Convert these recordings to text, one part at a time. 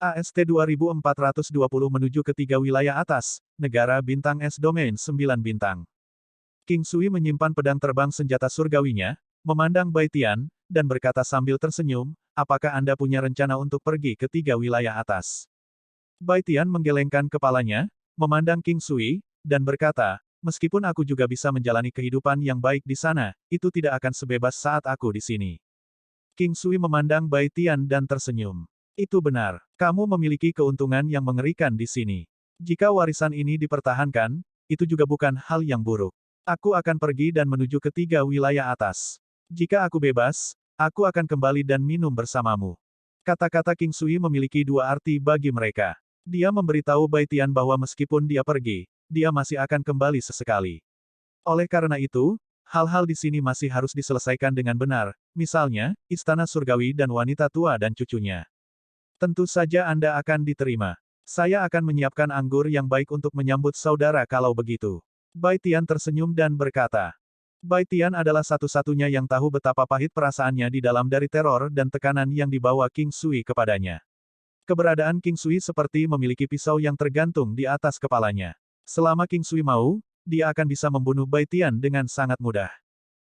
AST 2420 menuju ke 3 wilayah atas, negara bintang es domain 9 bintang. King Sui menyimpan pedang terbang senjata surgawinya, memandang Bai Tian, dan berkata sambil tersenyum, apakah Anda punya rencana untuk pergi ke 3 wilayah atas? Bai Tian menggelengkan kepalanya, memandang King Sui, dan berkata, meskipun aku juga bisa menjalani kehidupan yang baik di sana, itu tidak akan sebebas saat aku di sini. King Sui memandang Bai Tian dan tersenyum. Itu benar. Kamu memiliki keuntungan yang mengerikan di sini. Jika warisan ini dipertahankan, itu juga bukan hal yang buruk. Aku akan pergi dan menuju ke 3 wilayah atas. Jika aku bebas, aku akan kembali dan minum bersamamu. Kata-kata King Sui memiliki dua arti bagi mereka. Dia memberitahu Bai Tian bahwa meskipun dia pergi, dia masih akan kembali sesekali. Oleh karena itu, hal-hal di sini masih harus diselesaikan dengan benar, misalnya, istana surgawi dan wanita tua dan cucunya. Tentu saja Anda akan diterima. Saya akan menyiapkan anggur yang baik untuk menyambut saudara kalau begitu. Bai Tian tersenyum dan berkata. Bai Tian adalah satu-satunya yang tahu betapa pahit perasaannya di dalam dari teror dan tekanan yang dibawa King Sui kepadanya. Keberadaan King Sui seperti memiliki pisau yang tergantung di atas kepalanya. Selama King Sui mau, dia akan bisa membunuh Bai Tian dengan sangat mudah.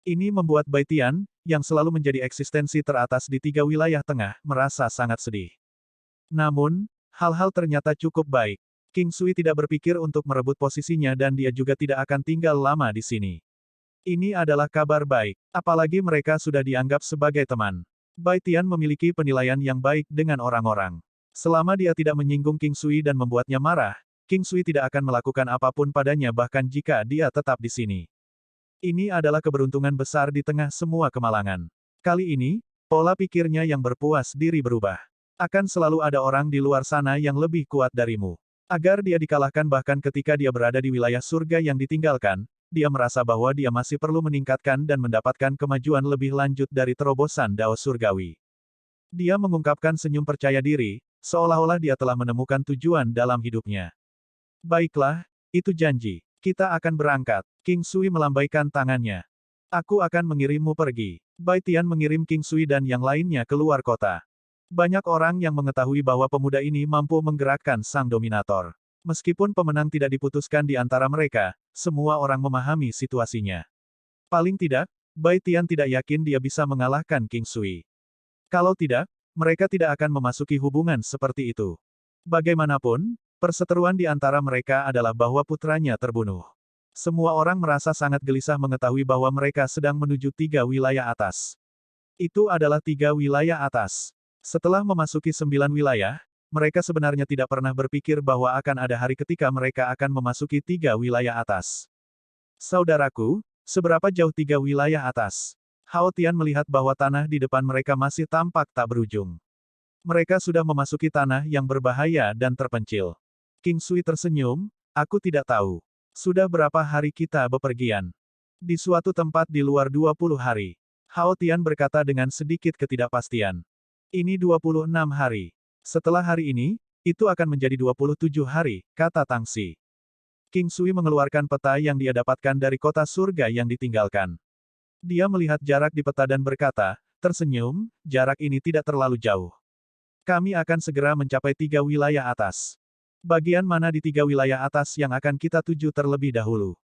Ini membuat Bai Tian, yang selalu menjadi eksistensi teratas di 3 wilayah tengah, merasa sangat sedih. Namun, hal-hal ternyata cukup baik. King Sui tidak berpikir untuk merebut posisinya dan dia juga tidak akan tinggal lama di sini. Ini adalah kabar baik, apalagi mereka sudah dianggap sebagai teman. Bai Tian memiliki penilaian yang baik dengan orang-orang. Selama dia tidak menyinggung King Sui dan membuatnya marah, King Sui tidak akan melakukan apapun padanya bahkan jika dia tetap di sini. Ini adalah keberuntungan besar di tengah semua kemalangan. Kali ini, pola pikirnya yang berpuas diri berubah. Akan selalu ada orang di luar sana yang lebih kuat darimu. Agar dia dikalahkan bahkan ketika dia berada di wilayah surga yang ditinggalkan, dia merasa bahwa dia masih perlu meningkatkan dan mendapatkan kemajuan lebih lanjut dari terobosan Dao Surgawi. Dia mengungkapkan senyum percaya diri, seolah-olah dia telah menemukan tujuan dalam hidupnya. Baiklah, itu janji. Kita akan berangkat. King Sui melambaikan tangannya. Aku akan mengirimmu pergi. Bai Tian mengirim King Sui dan yang lainnya keluar kota. Banyak orang yang mengetahui bahwa pemuda ini mampu menggerakkan sang dominator. Meskipun pemenang tidak diputuskan di antara mereka, semua orang memahami situasinya. Paling tidak, Bai Tian tidak yakin dia bisa mengalahkan King Sui. Kalau tidak, mereka tidak akan memasuki hubungan seperti itu. Bagaimanapun, perseteruan di antara mereka adalah bahwa putranya terbunuh. Semua orang merasa sangat gelisah mengetahui bahwa mereka sedang menuju 3 wilayah atas. Itu adalah 3 wilayah atas. Setelah memasuki 9 wilayah, mereka sebenarnya tidak pernah berpikir bahwa akan ada hari ketika mereka akan memasuki 3 wilayah atas. Saudaraku, seberapa jauh 3 wilayah atas? Hao Tian melihat bahwa tanah di depan mereka masih tampak tak berujung. Mereka sudah memasuki tanah yang berbahaya dan terpencil. King Sui tersenyum, aku tidak tahu. Sudah berapa hari kita bepergian? Di suatu tempat di luar 20 hari. Hao Tian berkata dengan sedikit ketidakpastian. Ini 26 hari. Setelah hari ini, itu akan menjadi 27 hari, kata Tang Xi. King Sui mengeluarkan peta yang dia dapatkan dari kota surga yang ditinggalkan. Dia melihat jarak di peta dan berkata, tersenyum, jarak ini tidak terlalu jauh. Kami akan segera mencapai 3 wilayah atas. Bagian mana di 3 wilayah atas yang akan kita tuju terlebih dahulu?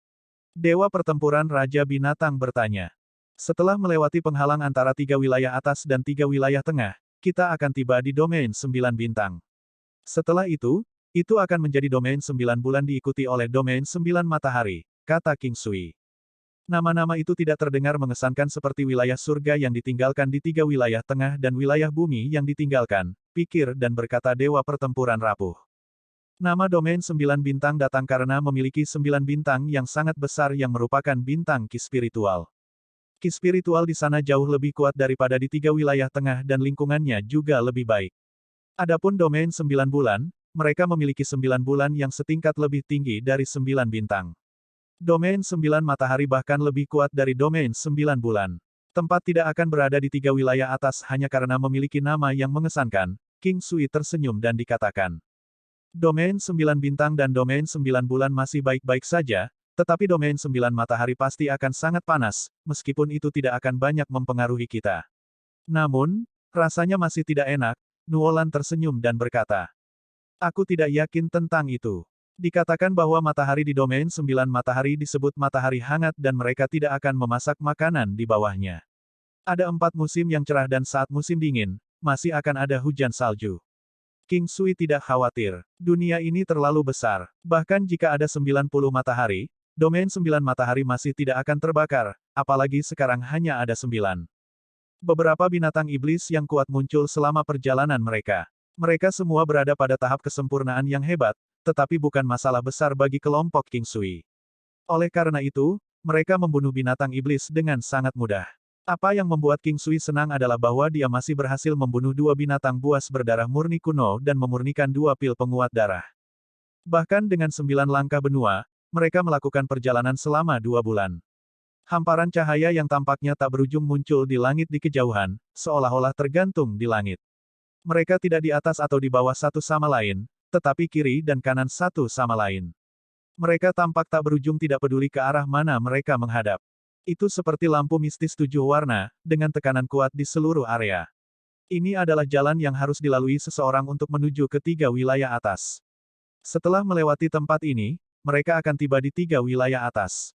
Dewa Pertempuran Raja Binatang bertanya. Setelah melewati penghalang antara 3 wilayah atas dan 3 wilayah tengah, kita akan tiba di domain 9 bintang. Setelah itu akan menjadi domain 9 bulan diikuti oleh domain 9 matahari, kata King Sui. Nama-nama itu tidak terdengar mengesankan seperti wilayah surga yang ditinggalkan di 3 wilayah tengah dan wilayah bumi yang ditinggalkan, pikir dan berkata Dewa Pertempuran rapuh. Nama domain 9 bintang datang karena memiliki 9 bintang yang sangat besar yang merupakan bintang ki spiritual. Ki spiritual di sana jauh lebih kuat daripada di 3 wilayah tengah dan lingkungannya juga lebih baik. Adapun domain 9 bulan, mereka memiliki 9 bulan yang setingkat lebih tinggi dari 9 bintang. Domain 9 matahari bahkan lebih kuat dari domain 9 bulan. Tempat tidak akan berada di 3 wilayah atas hanya karena memiliki nama yang mengesankan. King Sui tersenyum dan dikatakan. Domain 9 bintang dan domain 9 bulan masih baik-baik saja, tetapi domain 9 matahari pasti akan sangat panas, meskipun itu tidak akan banyak mempengaruhi kita. Namun, rasanya masih tidak enak, Nuolan tersenyum dan berkata, aku tidak yakin tentang itu. Dikatakan bahwa matahari di domain 9 matahari disebut matahari hangat dan mereka tidak akan memasak makanan di bawahnya. Ada 4 musim yang cerah dan saat musim dingin, masih akan ada hujan salju. King Sui tidak khawatir. Dunia ini terlalu besar. Bahkan jika ada 90 matahari, domain 9 matahari masih tidak akan terbakar, apalagi sekarang hanya ada 9. Beberapa binatang iblis yang kuat muncul selama perjalanan mereka. Mereka semua berada pada tahap kesempurnaan yang hebat, tetapi bukan masalah besar bagi kelompok King Sui. Oleh karena itu, mereka membunuh binatang iblis dengan sangat mudah. Apa yang membuat King Sui senang adalah bahwa dia masih berhasil membunuh 2 binatang buas berdarah murni kuno dan memurnikan 2 pil penguat darah. Bahkan dengan 9 langkah benua, mereka melakukan perjalanan selama 2 bulan. Hamparan cahaya yang tampaknya tak berujung muncul di langit di kejauhan, seolah-olah tergantung di langit. Mereka tidak di atas atau di bawah satu sama lain, tetapi kiri dan kanan satu sama lain. Mereka tampak tak berujung tidak peduli ke arah mana mereka menghadap. Itu seperti lampu mistis 7 warna, dengan tekanan kuat di seluruh area. Ini adalah jalan yang harus dilalui seseorang untuk menuju ke 3 wilayah atas. Setelah melewati tempat ini, mereka akan tiba di 3 wilayah atas.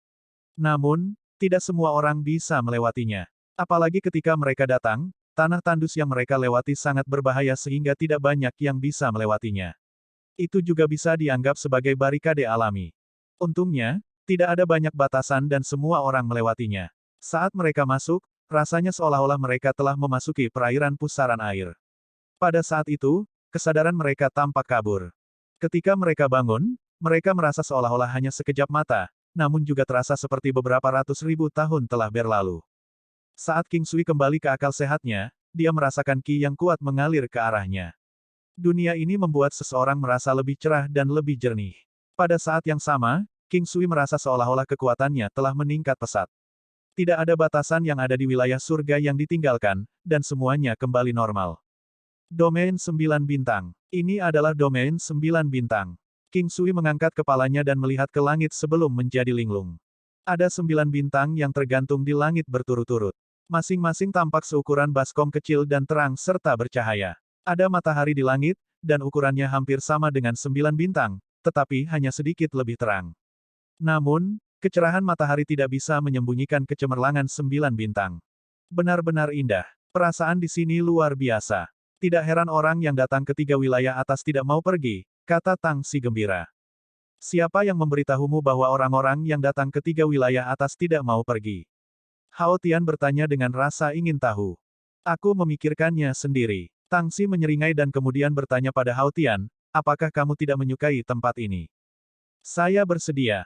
Namun, tidak semua orang bisa melewatinya. Apalagi ketika mereka datang, tanah tandus yang mereka lewati sangat berbahaya sehingga tidak banyak yang bisa melewatinya. Itu juga bisa dianggap sebagai barikade alami. Untungnya, tidak ada banyak batasan dan semua orang melewatinya. Saat mereka masuk, rasanya seolah-olah mereka telah memasuki perairan pusaran air. Pada saat itu, kesadaran mereka tampak kabur. Ketika mereka bangun, mereka merasa seolah-olah hanya sekejap mata, namun juga terasa seperti beberapa ratus ribu tahun telah berlalu. Saat King Sui kembali ke akal sehatnya, dia merasakan ki yang kuat mengalir ke arahnya. Dunia ini membuat seseorang merasa lebih cerah dan lebih jernih. Pada saat yang sama, King Sui merasa seolah-olah kekuatannya telah meningkat pesat. Tidak ada batasan yang ada di wilayah surga yang ditinggalkan, dan semuanya kembali normal. Domain 9 bintang. Ini adalah domain 9 bintang. King Sui mengangkat kepalanya dan melihat ke langit sebelum menjadi linglung. Ada 9 bintang yang tergantung di langit berturut-turut. Masing-masing tampak seukuran baskom kecil dan terang serta bercahaya. Ada matahari di langit, dan ukurannya hampir sama dengan 9 bintang, tetapi hanya sedikit lebih terang. Namun, kecerahan matahari tidak bisa menyembunyikan kecemerlangan 9 bintang. Benar-benar indah. Perasaan di sini luar biasa. Tidak heran orang yang datang ke 3 wilayah atas tidak mau pergi, kata Tang Si gembira. Siapa yang memberitahumu bahwa orang-orang yang datang ke 3 wilayah atas tidak mau pergi? Hao Tian bertanya dengan rasa ingin tahu. Aku memikirkannya sendiri. Tang Si menyeringai dan kemudian bertanya pada Hao Tian, apakah kamu tidak menyukai tempat ini? Saya bersedia,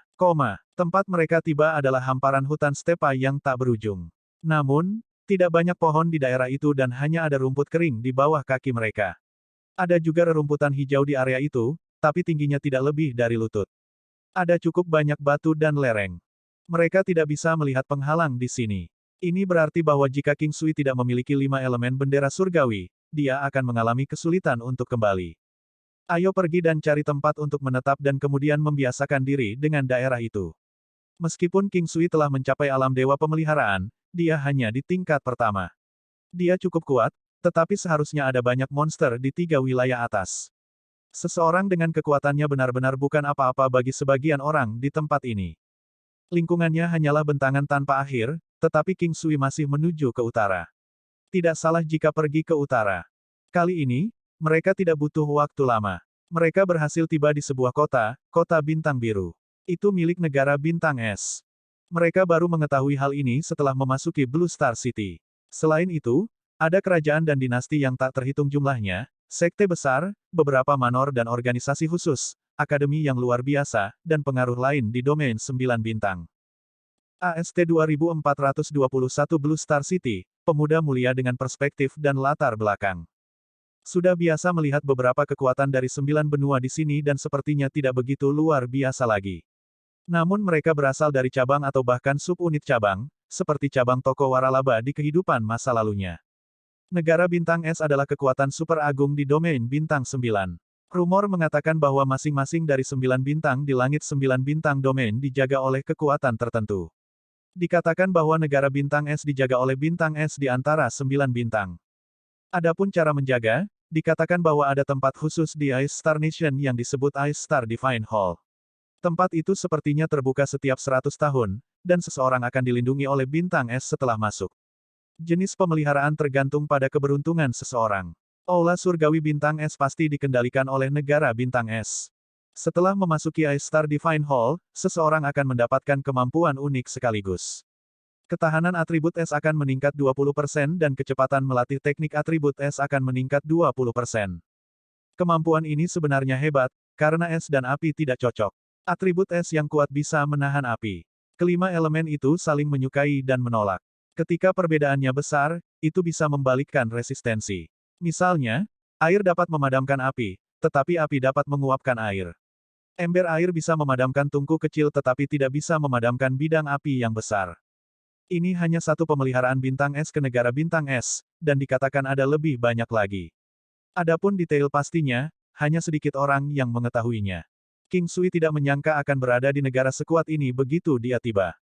tempat mereka tiba adalah hamparan hutan stepa yang tak berujung. Namun, tidak banyak pohon di daerah itu dan hanya ada rumput kering di bawah kaki mereka. Ada juga rerumputan hijau di area itu, tapi tingginya tidak lebih dari lutut. Ada cukup banyak batu dan lereng. Mereka tidak bisa melihat penghalang di sini. Ini berarti bahwa jika King Sui tidak memiliki 5 elemen bendera surgawi, dia akan mengalami kesulitan untuk kembali. Ayo pergi dan cari tempat untuk menetap dan kemudian membiasakan diri dengan daerah itu. Meskipun King Sui telah mencapai alam dewa pemeliharaan, dia hanya di tingkat pertama. Dia cukup kuat, tetapi seharusnya ada banyak monster di 3 wilayah atas. Seseorang dengan kekuatannya benar-benar bukan apa-apa bagi sebagian orang di tempat ini. Lingkungannya hanyalah bentangan tanpa akhir, tetapi King Sui masih menuju ke utara. Tidak salah jika pergi ke utara. Kali ini, mereka tidak butuh waktu lama. Mereka berhasil tiba di sebuah kota, kota bintang biru. Itu milik negara bintang es. Mereka baru mengetahui hal ini setelah memasuki Blue Star City. Selain itu, ada kerajaan dan dinasti yang tak terhitung jumlahnya, sekte besar, beberapa manor dan organisasi khusus, akademi yang luar biasa, dan pengaruh lain di domain 9 bintang. AST 2421 Blue Star City, pemuda mulia dengan perspektif dan latar belakang. Sudah biasa melihat beberapa kekuatan dari 9 benua di sini dan sepertinya tidak begitu luar biasa lagi. Namun mereka berasal dari cabang atau bahkan subunit cabang, seperti cabang toko waralaba di kehidupan masa lalunya. Negara bintang es adalah kekuatan super agung di domain bintang 9. Rumor mengatakan bahwa masing-masing dari 9 bintang di langit 9 bintang domain dijaga oleh kekuatan tertentu. Dikatakan bahwa negara bintang es dijaga oleh bintang es di antara 9 bintang. Adapun cara menjaga, dikatakan bahwa ada tempat khusus di Ice Star Nation yang disebut Ice Star Divine Hall. Tempat itu sepertinya terbuka setiap 100 tahun, dan seseorang akan dilindungi oleh bintang es setelah masuk. Jenis pemeliharaan tergantung pada keberuntungan seseorang. Aula surgawi bintang es pasti dikendalikan oleh negara bintang es. Setelah memasuki Ice Star Divine Hall, seseorang akan mendapatkan kemampuan unik sekaligus. Ketahanan atribut es akan meningkat 20% dan kecepatan melatih teknik atribut es akan meningkat 20%. Kemampuan ini sebenarnya hebat, karena es dan api tidak cocok. Atribut es yang kuat bisa menahan api. Kelima elemen itu saling menyukai dan menolak. Ketika perbedaannya besar, itu bisa membalikkan resistensi. Misalnya, air dapat memadamkan api, tetapi api dapat menguapkan air. Ember air bisa memadamkan tungku kecil tetapi tidak bisa memadamkan bidang api yang besar. Ini hanya satu pemeliharaan bintang es ke negara bintang es, dan dikatakan ada lebih banyak lagi. Adapun detail pastinya, hanya sedikit orang yang mengetahuinya. King Sui tidak menyangka akan berada di negara sekuat ini begitu dia tiba.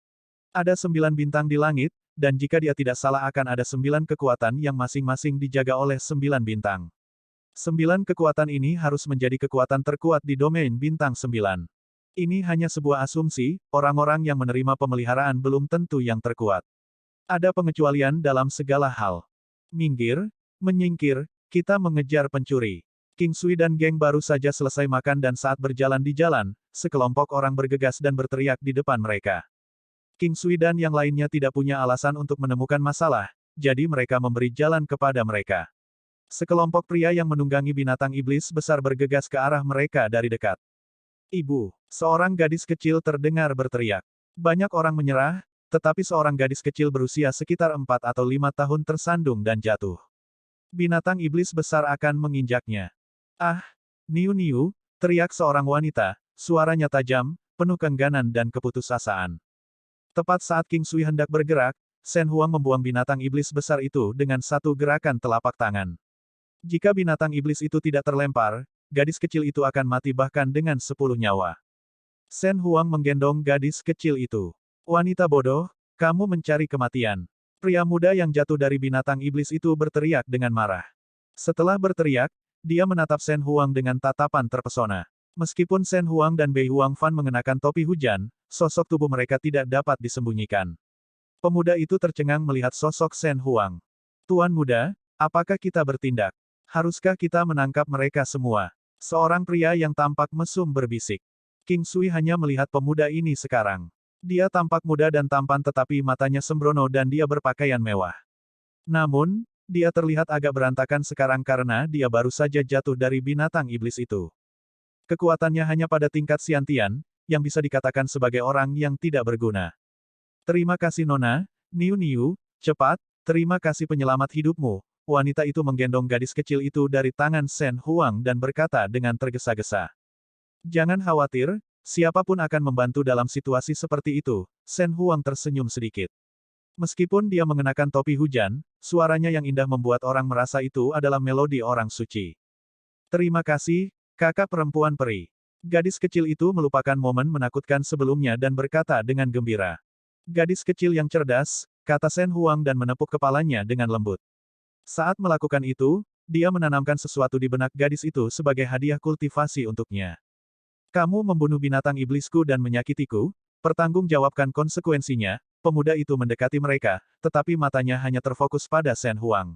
Ada 9 bintang di langit, dan jika dia tidak salah akan ada 9 kekuatan yang masing-masing dijaga oleh 9 bintang. 9 kekuatan ini harus menjadi kekuatan terkuat di domain bintang 9. Ini hanya sebuah asumsi, orang-orang yang menerima pemeliharaan belum tentu yang terkuat. Ada pengecualian dalam segala hal. Minggir, menyingkir, kita mengejar pencuri. King Sui dan geng baru saja selesai makan dan saat berjalan di jalan, sekelompok orang bergegas dan berteriak di depan mereka. King Sui dan yang lainnya tidak punya alasan untuk menemukan masalah, jadi mereka memberi jalan kepada mereka. Sekelompok pria yang menunggangi binatang iblis besar bergegas ke arah mereka dari dekat. Ibu, seorang gadis kecil terdengar berteriak. Banyak orang menyerah, tetapi seorang gadis kecil berusia sekitar 4 atau 5 tahun tersandung dan jatuh. Binatang iblis besar akan menginjaknya. Ah, Niu-Niu, teriak seorang wanita, suaranya tajam, penuh keengganan dan keputusasaan. Tepat saat King Sui hendak bergerak, Shen Huang membuang binatang iblis besar itu dengan satu gerakan telapak tangan. Jika binatang iblis itu tidak terlempar, gadis kecil itu akan mati bahkan dengan 10 nyawa. Shen Huang menggendong gadis kecil itu. Wanita bodoh, kamu mencari kematian. Pria muda yang jatuh dari binatang iblis itu berteriak dengan marah. Setelah berteriak, dia menatap Shen Huang dengan tatapan terpesona. Meskipun Shen Huang dan Bei Huang Fan mengenakan topi hujan, sosok tubuh mereka tidak dapat disembunyikan. Pemuda itu tercengang melihat sosok Shen Huang. Tuan muda, apakah kita bertindak? Haruskah kita menangkap mereka semua? Seorang pria yang tampak mesum berbisik. King Sui hanya melihat pemuda ini sekarang. Dia tampak muda dan tampan tetapi matanya sembrono dan dia berpakaian mewah. Namun, dia terlihat agak berantakan sekarang karena dia baru saja jatuh dari binatang iblis itu. Kekuatannya hanya pada tingkat Xiantian, yang bisa dikatakan sebagai orang yang tidak berguna. Terima kasih Nona, Niu-Niu, cepat, terima kasih penyelamat hidupmu. Wanita itu menggendong gadis kecil itu dari tangan Shen Huang dan berkata dengan tergesa-gesa. Jangan khawatir, siapapun akan membantu dalam situasi seperti itu. Shen Huang tersenyum sedikit. Meskipun dia mengenakan topi hujan, suaranya yang indah membuat orang merasa itu adalah melodi orang suci. Terima kasih, kakak perempuan peri. Gadis kecil itu melupakan momen menakutkan sebelumnya dan berkata dengan gembira. Gadis kecil yang cerdas, kata Shen Huang dan menepuk kepalanya dengan lembut. Saat melakukan itu, dia menanamkan sesuatu di benak gadis itu sebagai hadiah kultivasi untuknya. Kamu membunuh binatang iblisku dan menyakitiku, pertanggungjawabkan konsekuensinya. Pemuda itu mendekati mereka, tetapi matanya hanya terfokus pada Shen Huang.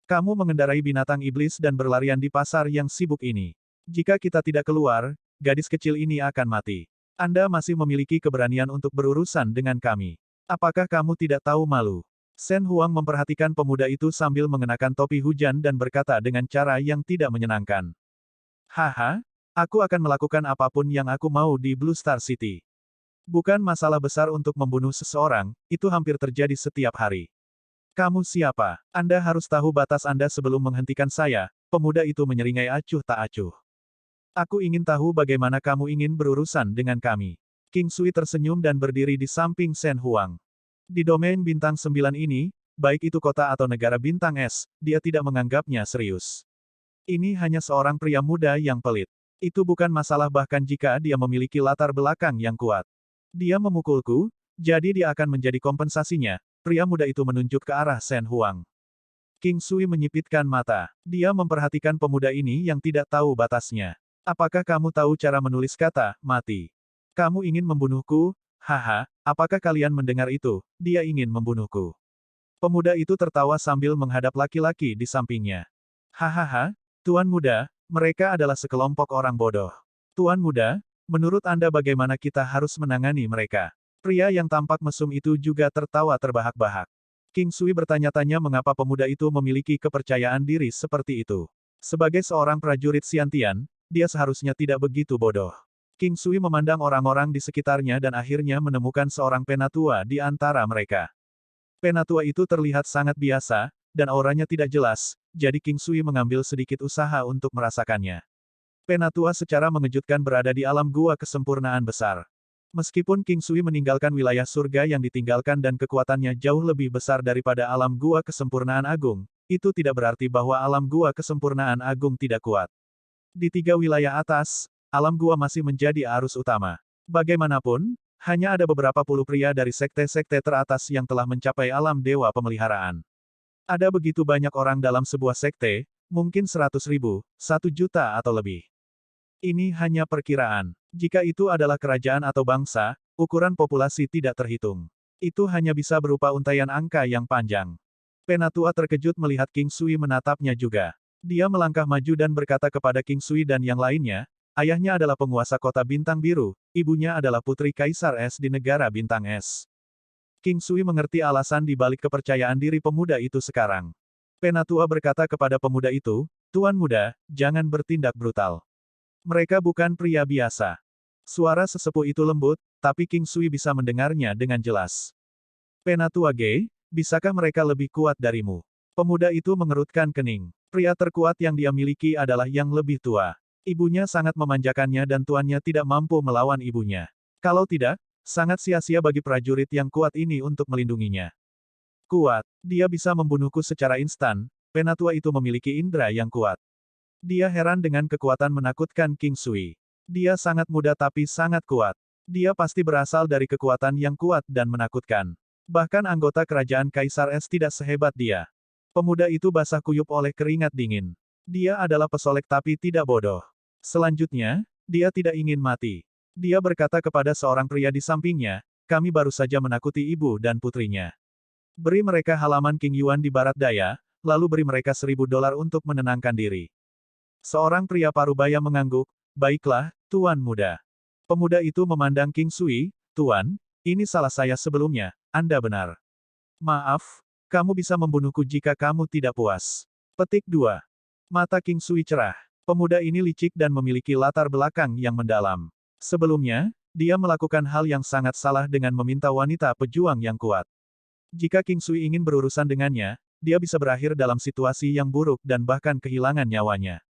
Kamu mengendarai binatang iblis dan berlarian di pasar yang sibuk ini. Jika kita tidak keluar, gadis kecil ini akan mati. Anda masih memiliki keberanian untuk berurusan dengan kami. Apakah kamu tidak tahu malu? Shen Huang memperhatikan pemuda itu sambil mengenakan topi hujan dan berkata dengan cara yang tidak menyenangkan. Haha, aku akan melakukan apapun yang aku mau di Blue Star City. Bukan masalah besar untuk membunuh seseorang, itu hampir terjadi setiap hari. Kamu siapa? Anda harus tahu batas Anda sebelum menghentikan saya, pemuda itu menyeringai acuh tak acuh. Aku ingin tahu bagaimana kamu ingin berurusan dengan kami. King Sui tersenyum dan berdiri di samping Shen Huang. Di domain bintang 9 ini, baik itu kota atau negara bintang es, dia tidak menganggapnya serius. Ini hanya seorang pria muda yang pelit. Itu bukan masalah bahkan jika dia memiliki latar belakang yang kuat. Dia memukulku, jadi dia akan menjadi kompensasinya. Pria muda itu menunjuk ke arah Shen Huang. King Sui menyipitkan mata. Dia memperhatikan pemuda ini yang tidak tahu batasnya. Apakah kamu tahu cara menulis kata, mati? Kamu ingin membunuhku? Haha, apakah kalian mendengar itu? Dia ingin membunuhku. Pemuda itu tertawa sambil menghadap laki-laki di sampingnya. Hahaha, Tuan Muda, mereka adalah sekelompok orang bodoh. Tuan Muda, menurut Anda bagaimana kita harus menangani mereka? Pria yang tampak mesum itu juga tertawa terbahak-bahak. King Sui bertanya-tanya mengapa pemuda itu memiliki kepercayaan diri seperti itu. Sebagai seorang prajurit Xiantian, dia seharusnya tidak begitu bodoh. King Sui memandang orang-orang di sekitarnya dan akhirnya menemukan seorang penatua di antara mereka. Penatua itu terlihat sangat biasa, dan auranya tidak jelas, jadi King Sui mengambil sedikit usaha untuk merasakannya. Penatua secara mengejutkan berada di alam gua kesempurnaan besar. Meskipun King Sui meninggalkan wilayah surga yang ditinggalkan dan kekuatannya jauh lebih besar daripada alam gua kesempurnaan agung, itu tidak berarti bahwa alam gua kesempurnaan agung tidak kuat. Di 3 wilayah atas, alam gua masih menjadi arus utama. Bagaimanapun, hanya ada beberapa puluh pria dari sekte-sekte teratas yang telah mencapai alam dewa pemeliharaan. Ada begitu banyak orang dalam sebuah sekte, mungkin 100.000, 1 juta atau lebih. Ini hanya perkiraan. Jika itu adalah kerajaan atau bangsa, ukuran populasi tidak terhitung. Itu hanya bisa berupa untaian angka yang panjang. Penatua terkejut melihat King Sui menatapnya juga. Dia melangkah maju dan berkata kepada King Sui dan yang lainnya, ayahnya adalah penguasa kota Bintang Biru, ibunya adalah putri Kaisar Es di negara Bintang Es. King Sui mengerti alasan di balik kepercayaan diri pemuda itu sekarang. Penatua berkata kepada pemuda itu, Tuan Muda, jangan bertindak brutal. Mereka bukan pria biasa. Suara sesepuh itu lembut, tapi King Sui bisa mendengarnya dengan jelas. Penatua Ge, bisakah mereka lebih kuat darimu? Pemuda itu mengerutkan kening. Pria terkuat yang dia miliki adalah yang lebih tua. Ibunya sangat memanjakannya dan tuannya tidak mampu melawan ibunya. Kalau tidak, sangat sia-sia bagi prajurit yang kuat ini untuk melindunginya. Kuat, dia bisa membunuhku secara instan, penatua itu memiliki indera yang kuat. Dia heran dengan kekuatan menakutkan King Sui. Dia sangat muda tapi sangat kuat. Dia pasti berasal dari kekuatan yang kuat dan menakutkan. Bahkan anggota kerajaan Kaisar Es tidak sehebat dia. Pemuda itu basah kuyup oleh keringat dingin. Dia adalah pesolek tapi tidak bodoh. Selanjutnya, dia tidak ingin mati. Dia berkata kepada seorang pria di sampingnya, kami baru saja menakuti ibu dan putrinya. Beri mereka halaman King Yuan di barat daya, lalu beri mereka $1.000 untuk menenangkan diri. Seorang pria parubaya mengangguk, baiklah, Tuan Muda. Pemuda itu memandang King Sui, Tuan, ini salah saya sebelumnya, Anda benar. Maaf, kamu bisa membunuhku jika kamu tidak puas. Petik 2. Mata King Sui cerah. Pemuda ini licik dan memiliki latar belakang yang mendalam. Sebelumnya, dia melakukan hal yang sangat salah dengan meminta wanita pejuang yang kuat. Jika King Sui ingin berurusan dengannya, dia bisa berakhir dalam situasi yang buruk dan bahkan kehilangan nyawanya.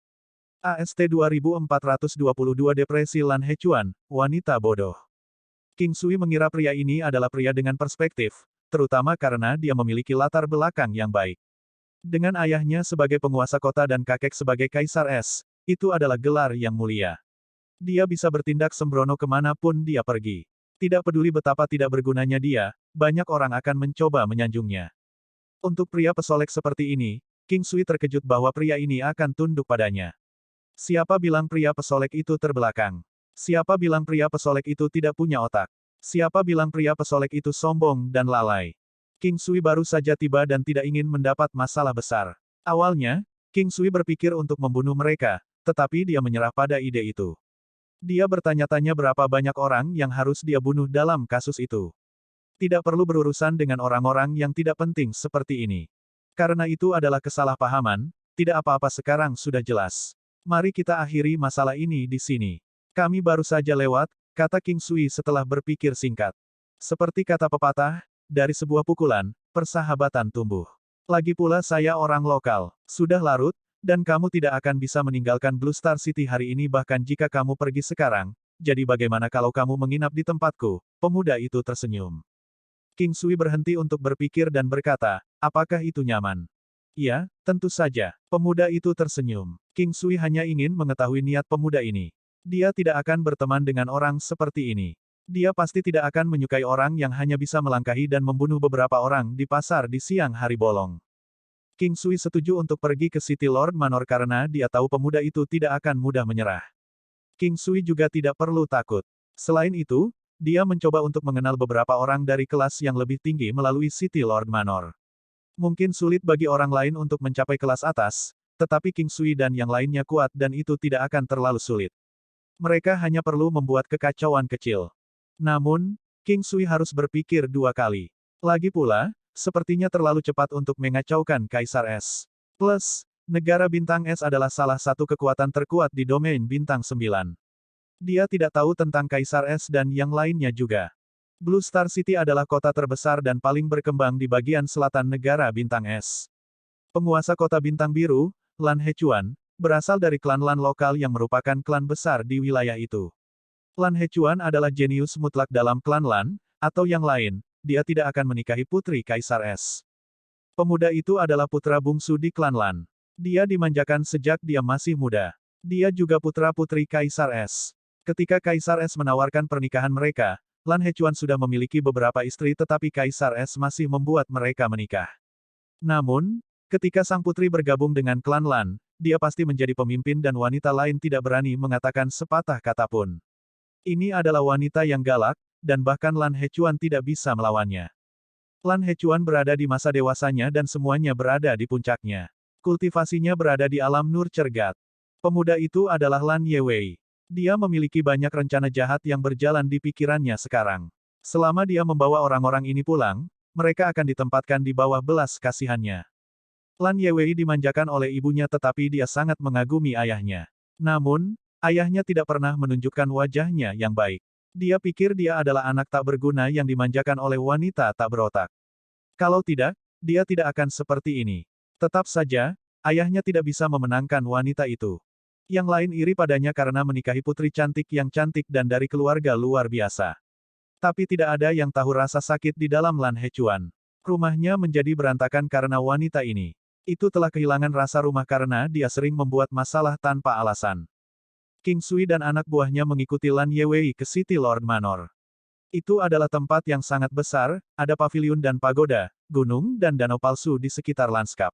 AST 2422 Depresi Lan Hechuan, wanita bodoh. King Sui mengira pria ini adalah pria dengan perspektif, terutama karena dia memiliki latar belakang yang baik. Dengan ayahnya sebagai penguasa kota dan kakek sebagai Kaisar Es, itu adalah gelar yang mulia. Dia bisa bertindak sembrono kemanapun dia pergi. Tidak peduli betapa tidak bergunanya dia, banyak orang akan mencoba menyanjungnya. Untuk pria pesolek seperti ini, King Sui terkejut bahwa pria ini akan tunduk padanya. Siapa bilang pria pesolek itu terbelakang? Siapa bilang pria pesolek itu tidak punya otak? Siapa bilang pria pesolek itu sombong dan lalai? King Sui baru saja tiba dan tidak ingin mendapat masalah besar. Awalnya, King Sui berpikir untuk membunuh mereka, tetapi dia menyerah pada ide itu. Dia bertanya-tanya berapa banyak orang yang harus dia bunuh dalam kasus itu. Tidak perlu berurusan dengan orang-orang yang tidak penting seperti ini. Karena itu adalah kesalahpahaman, tidak apa-apa sekarang sudah jelas. Mari kita akhiri masalah ini di sini. Kami baru saja lewat, kata King Sui setelah berpikir singkat. Seperti kata pepatah, dari sebuah pukulan, persahabatan tumbuh. Lagi pula saya orang lokal. Sudah larut, dan kamu tidak akan bisa meninggalkan Blue Star City hari ini bahkan jika kamu pergi sekarang, jadi bagaimana kalau kamu menginap di tempatku? Pemuda itu tersenyum. King Sui berhenti untuk berpikir dan berkata, apakah itu nyaman? Ya, tentu saja. Pemuda itu tersenyum. King Sui hanya ingin mengetahui niat pemuda ini. Dia tidak akan berteman dengan orang seperti ini. Dia pasti tidak akan menyukai orang yang hanya bisa melangkahi dan membunuh beberapa orang di pasar di siang hari bolong. King Sui setuju untuk pergi ke City Lord Manor karena dia tahu pemuda itu tidak akan mudah menyerah. King Sui juga tidak perlu takut. Selain itu, dia mencoba untuk mengenal beberapa orang dari kelas yang lebih tinggi melalui City Lord Manor. Mungkin sulit bagi orang lain untuk mencapai kelas atas, tetapi King Sui dan yang lainnya kuat dan itu tidak akan terlalu sulit. Mereka hanya perlu membuat kekacauan kecil. Namun, King Sui harus berpikir dua kali. Lagi pula, sepertinya terlalu cepat untuk mengacaukan Kaisar S. Plus, negara bintang es adalah salah satu kekuatan terkuat di domain bintang 9. Dia tidak tahu tentang Kaisar Es dan yang lainnya juga. Blue Star City adalah kota terbesar dan paling berkembang di bagian selatan negara bintang es. Penguasa kota bintang biru, Lan Hechuan, berasal dari klan Lan lokal yang merupakan klan besar di wilayah itu. Lan Hechuan adalah jenius mutlak dalam klan Lan, atau yang lain, dia tidak akan menikahi putri Kaisar Es. Pemuda itu adalah putra bungsu di klan Lan. Dia dimanjakan sejak dia masih muda. Dia juga putra-putri Kaisar Es. Ketika Kaisar Es menawarkan pernikahan mereka, Lan Hechuan sudah memiliki beberapa istri tetapi Kaisar Es masih membuat mereka menikah. Namun, ketika sang putri bergabung dengan klan Lan, dia pasti menjadi pemimpin dan wanita lain tidak berani mengatakan sepatah kata pun. Ini adalah wanita yang galak, dan bahkan Lan Hechuan tidak bisa melawannya. Lan Hechuan berada di masa dewasanya dan semuanya berada di puncaknya. Kultivasinya berada di alam nur cergat. Pemuda itu adalah Lan Yewei. Dia memiliki banyak rencana jahat yang berjalan di pikirannya sekarang. Selama dia membawa orang-orang ini pulang, mereka akan ditempatkan di bawah belas kasihannya. Lan Yewei dimanjakan oleh ibunya tetapi dia sangat mengagumi ayahnya. Namun, ayahnya tidak pernah menunjukkan wajahnya yang baik. Dia pikir dia adalah anak tak berguna yang dimanjakan oleh wanita tak berotak. Kalau tidak, dia tidak akan seperti ini. Tetap saja, ayahnya tidak bisa memenangkan wanita itu. Yang lain iri padanya karena menikahi putri cantik yang cantik dan dari keluarga luar biasa. Tapi tidak ada yang tahu rasa sakit di dalam Lan Hechuan. Rumahnya menjadi berantakan karena wanita ini. Itu telah kehilangan rasa rumah karena dia sering membuat masalah tanpa alasan. King Sui dan anak buahnya mengikuti Lan Yewei ke City Lord Manor. Itu adalah tempat yang sangat besar, ada paviliun dan pagoda, gunung dan danau palsu di sekitar lanskap.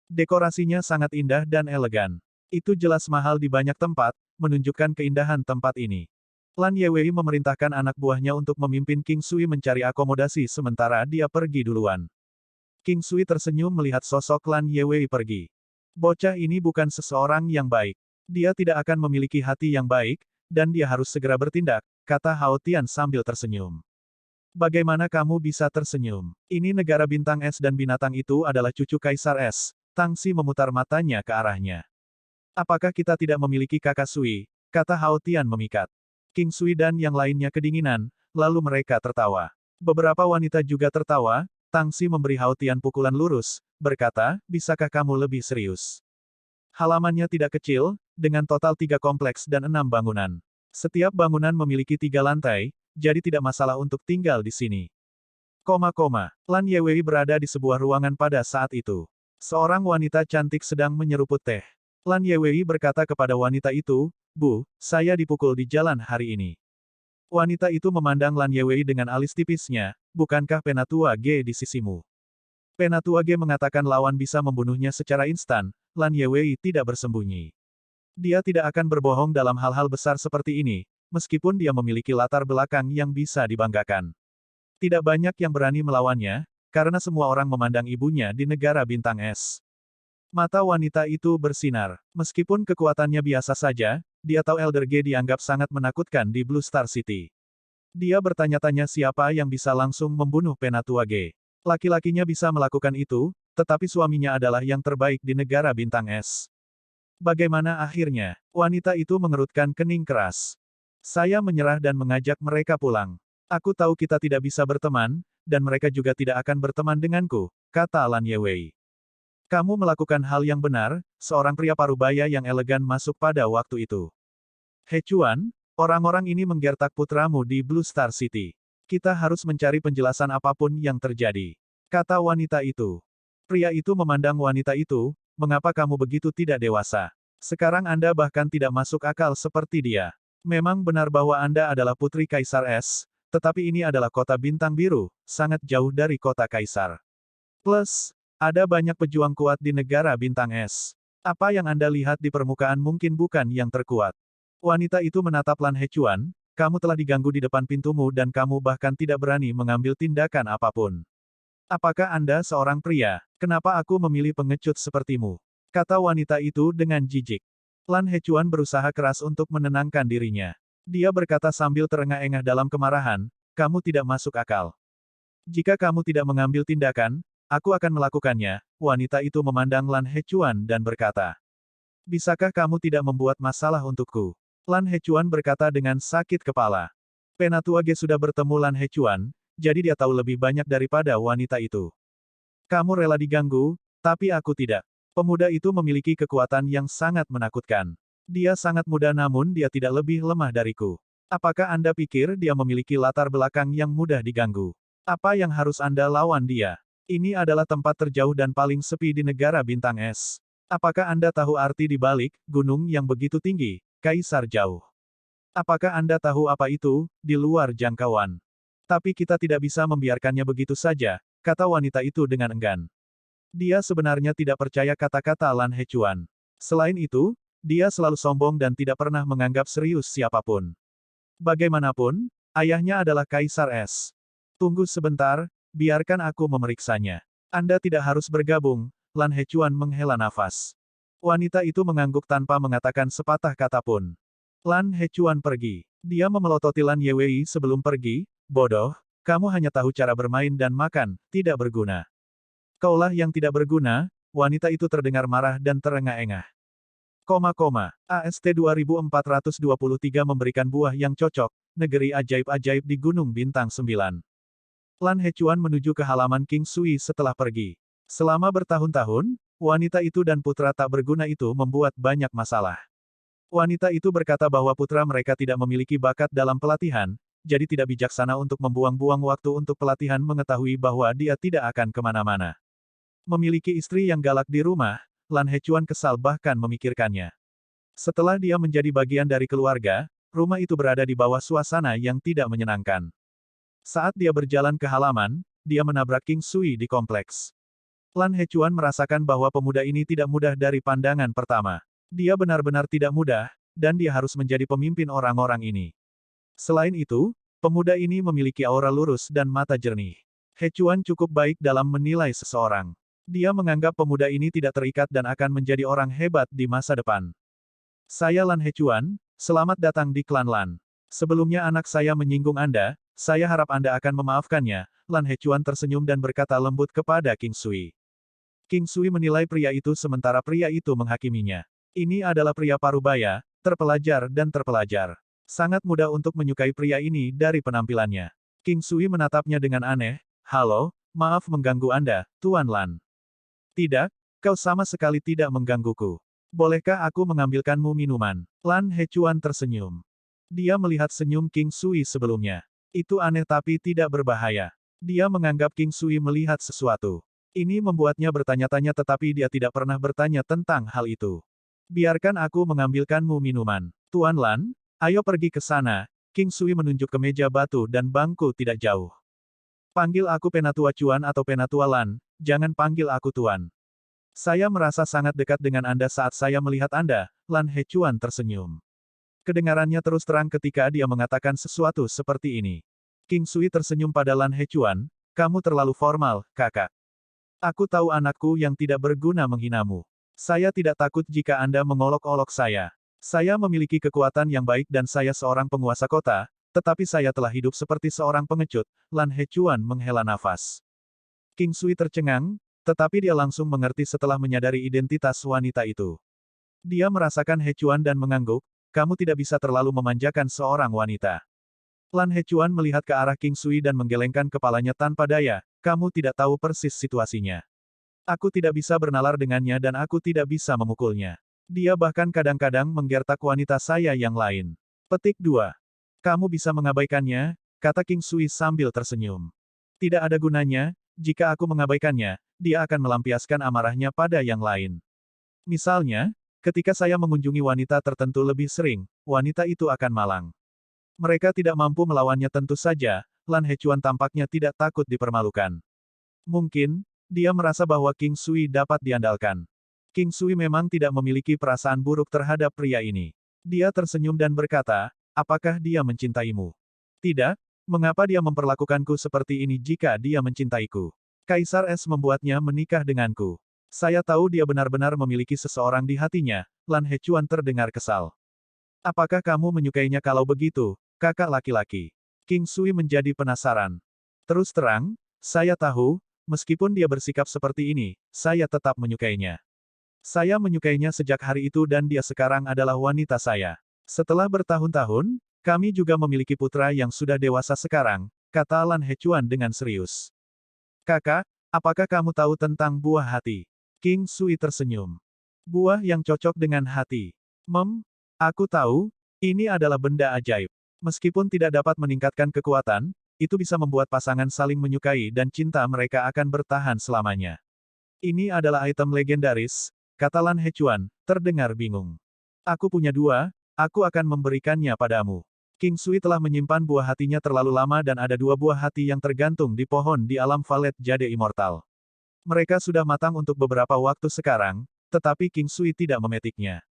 Dekorasinya sangat indah dan elegan. Itu jelas mahal di banyak tempat, menunjukkan keindahan tempat ini. Lan Yewei memerintahkan anak buahnya untuk memimpin King Sui mencari akomodasi sementara dia pergi duluan. King Sui tersenyum melihat sosok Lan Yewei pergi. Bocah ini bukan seseorang yang baik. Dia tidak akan memiliki hati yang baik, dan dia harus segera bertindak, kata Hao Tian sambil tersenyum. Bagaimana kamu bisa tersenyum? Ini negara bintang es dan binatang itu adalah cucu Kaisar Es. Tang Xi memutar matanya ke arahnya. Apakah kita tidak memiliki kakak Sui? Kata Hao Tian memikat. King Sui dan yang lainnya kedinginan, lalu mereka tertawa. Beberapa wanita juga tertawa, Tang Xi memberi Hao Tian pukulan lurus, berkata, bisakah kamu lebih serius? Halamannya tidak kecil, dengan total 3 kompleks dan 6 bangunan. Setiap bangunan memiliki 3 lantai, jadi tidak masalah untuk tinggal di sini. Lan Yewei berada di sebuah ruangan pada saat itu. Seorang wanita cantik sedang menyeruput teh. Lan Yewei berkata kepada wanita itu, Bu, saya dipukul di jalan hari ini. Wanita itu memandang Lan Yewei dengan alis tipisnya, bukankah Penatua Ge di sisimu? Penatua Ge mengatakan lawan bisa membunuhnya secara instan, Lan Yewei tidak bersembunyi. Dia tidak akan berbohong dalam hal-hal besar seperti ini, meskipun dia memiliki latar belakang yang bisa dibanggakan. Tidak banyak yang berani melawannya, karena semua orang memandang ibunya di negara bintang es. Mata wanita itu bersinar. Meskipun kekuatannya biasa saja, dia tahu Elder Ge dianggap sangat menakutkan di Blue Star City. Dia bertanya-tanya siapa yang bisa langsung membunuh Penatua Ge. Laki-lakinya bisa melakukan itu, tetapi suaminya adalah yang terbaik di negara bintang es. Bagaimana akhirnya? Wanita itu mengerutkan kening keras. Saya menyerah dan mengajak mereka pulang. Aku tahu kita tidak bisa berteman, dan mereka juga tidak akan berteman denganku, kata Lan Yewei. Kamu melakukan hal yang benar, seorang pria parubaya yang elegan masuk pada waktu itu. Hechuan, orang-orang ini menggertak putramu di Blue Star City. Kita harus mencari penjelasan apapun yang terjadi, kata wanita itu. Pria itu memandang wanita itu, mengapa kamu begitu tidak dewasa? Sekarang Anda bahkan tidak masuk akal seperti dia. Memang benar bahwa Anda adalah putri Kaisar Es, tetapi ini adalah kota bintang biru, sangat jauh dari kota Kaisar. Plus, Ada banyak pejuang kuat di negara bintang es. Apa yang Anda lihat di permukaan mungkin bukan yang terkuat. Wanita itu menatap Lan Hechuan, kamu telah diganggu di depan pintumu dan kamu bahkan tidak berani mengambil tindakan apapun. Apakah Anda seorang pria? Kenapa aku memilih pengecut sepertimu? Kata wanita itu dengan jijik. Lan Hechuan berusaha keras untuk menenangkan dirinya. Dia berkata sambil terengah-engah dalam kemarahan, kamu tidak masuk akal. Jika kamu tidak mengambil tindakan, aku akan melakukannya. Wanita itu memandang Lan Hechuan dan berkata, bisakah kamu tidak membuat masalah untukku? Lan Hechuan berkata dengan sakit kepala. Penatua Ge sudah bertemu Lan Hechuan, jadi dia tahu lebih banyak daripada wanita itu. Kamu rela diganggu, tapi aku tidak. Pemuda itu memiliki kekuatan yang sangat menakutkan. Dia sangat muda namun dia tidak lebih lemah dariku. Apakah Anda pikir dia memiliki latar belakang yang mudah diganggu? Apa yang harus Anda lawan dia? Ini adalah tempat terjauh dan paling sepi di negara bintang es. Apakah Anda tahu arti di balik gunung yang begitu tinggi, Kaisar jauh? Apakah Anda tahu apa itu, di luar jangkauan? Tapi kita tidak bisa membiarkannya begitu saja, kata wanita itu dengan enggan. Dia sebenarnya tidak percaya kata-kata Lan Hechuan. Selain itu, dia selalu sombong dan tidak pernah menganggap serius siapapun. Bagaimanapun, ayahnya adalah Kaisar Es. Tunggu sebentar, biarkan aku memeriksanya. Anda tidak harus bergabung, Lan Hechuan menghela nafas. Wanita itu mengangguk tanpa mengatakan sepatah kata pun. Lan Hechuan pergi. Dia memelototi Lan Yewei sebelum pergi, bodoh, kamu hanya tahu cara bermain dan makan, tidak berguna. Kaulah yang tidak berguna, wanita itu terdengar marah dan terengah-engah. AST 2423 memberikan buah yang cocok, negeri ajaib-ajaib di Gunung Bintang 9. Lan Hechuan menuju ke halaman King Sui setelah pergi. Selama bertahun-tahun, wanita itu dan putra tak berguna itu membuat banyak masalah. Wanita itu berkata bahwa putra mereka tidak memiliki bakat dalam pelatihan, jadi tidak bijaksana untuk membuang-buang waktu untuk pelatihan mengetahui bahwa dia tidak akan kemana-mana. Memiliki istri yang galak di rumah, Lan Hechuan kesal bahkan memikirkannya. Setelah dia menjadi bagian dari keluarga, rumah itu berada di bawah suasana yang tidak menyenangkan. Saat dia berjalan ke halaman, dia menabrak King Sui di kompleks. Lan Hechuan merasakan bahwa pemuda ini tidak mudah dari pandangan pertama. Dia benar-benar tidak mudah, dan dia harus menjadi pemimpin orang-orang ini. Selain itu, pemuda ini memiliki aura lurus dan mata jernih. Hechuan cukup baik dalam menilai seseorang. Dia menganggap pemuda ini tidak terikat dan akan menjadi orang hebat di masa depan. Saya Lan Hechuan, selamat datang di klan Lan. Sebelumnya anak saya menyinggung Anda, saya harap Anda akan memaafkannya. Lan Hechuan tersenyum dan berkata lembut kepada King Sui. King Sui menilai pria itu sementara pria itu menghakiminya. Ini adalah pria parubaya, terpelajar dan terpelajar. Sangat mudah untuk menyukai pria ini dari penampilannya. King Sui menatapnya dengan aneh, halo, maaf mengganggu Anda, Tuan Lan. Tidak, kau sama sekali tidak menggangguku. Bolehkah aku mengambilkanmu minuman? Lan Hechuan tersenyum. Dia melihat senyum King Sui sebelumnya. Itu aneh tapi tidak berbahaya. Dia menganggap King Sui melihat sesuatu. Ini membuatnya bertanya-tanya tetapi dia tidak pernah bertanya tentang hal itu. Biarkan aku mengambilkanmu minuman. Tuan Lan, ayo pergi ke sana. King Sui menunjuk ke meja batu dan bangku tidak jauh. Panggil aku Penatua Chuan atau Penatua Lan, jangan panggil aku Tuan. Saya merasa sangat dekat dengan Anda saat saya melihat Anda, Lan Hechuan tersenyum. Kedengarannya terus terang ketika dia mengatakan sesuatu seperti ini. King Sui tersenyum pada Lan Hechuan, kamu terlalu formal, kakak. Aku tahu anakku yang tidak berguna menghinamu. Saya tidak takut jika Anda mengolok-olok saya. Saya memiliki kekuatan yang baik dan saya seorang penguasa kota, tetapi saya telah hidup seperti seorang pengecut. Lan Hechuan menghela nafas. King Sui tercengang, tetapi dia langsung mengerti setelah menyadari identitas wanita itu. Dia merasakan Hechuan dan mengangguk, kamu tidak bisa terlalu memanjakan seorang wanita. Lan Hechuan melihat ke arah King Sui dan menggelengkan kepalanya tanpa daya, kamu tidak tahu persis situasinya. Aku tidak bisa bernalar dengannya dan aku tidak bisa memukulnya. Dia bahkan kadang-kadang menggertak wanita saya yang lain. Petik 2. Kamu bisa mengabaikannya, kata King Sui sambil tersenyum. Tidak ada gunanya, jika aku mengabaikannya, dia akan melampiaskan amarahnya pada yang lain. Misalnya, ketika saya mengunjungi wanita tertentu lebih sering, wanita itu akan malang. Mereka tidak mampu melawannya tentu saja, Lan Hechuan tampaknya tidak takut dipermalukan. Mungkin, Dia merasa bahwa King Sui dapat diandalkan. King Sui memang tidak memiliki perasaan buruk terhadap pria ini. Dia tersenyum dan berkata, apakah dia mencintaimu? Tidak, mengapa dia memperlakukanku seperti ini jika dia mencintaiku? Kaisar Es membuatnya menikah denganku. Saya tahu dia benar-benar memiliki seseorang di hatinya. Lan Hechuan terdengar kesal. Apakah kamu menyukainya kalau begitu, kakak laki-laki? King Sui menjadi penasaran. Terus terang, saya tahu, meskipun dia bersikap seperti ini, saya tetap menyukainya. Saya menyukainya sejak hari itu dan dia sekarang adalah wanita saya. Setelah bertahun-tahun, kami juga memiliki putra yang sudah dewasa sekarang, kata Lan Hechuan dengan serius. Kakak, apakah kamu tahu tentang buah hati? King Sui tersenyum. Buah yang cocok dengan hati. Aku tahu, ini adalah benda ajaib. Meskipun tidak dapat meningkatkan kekuatan, itu bisa membuat pasangan saling menyukai dan cinta mereka akan bertahan selamanya. Ini adalah item legendaris, kata Lan Hechuan, terdengar bingung. Aku punya dua, aku akan memberikannya padamu. King Sui telah menyimpan buah hatinya terlalu lama dan ada dua buah hati yang tergantung di pohon di alam Valet Jade Immortal. Mereka sudah matang untuk beberapa waktu sekarang, tetapi King Sui tidak memetiknya.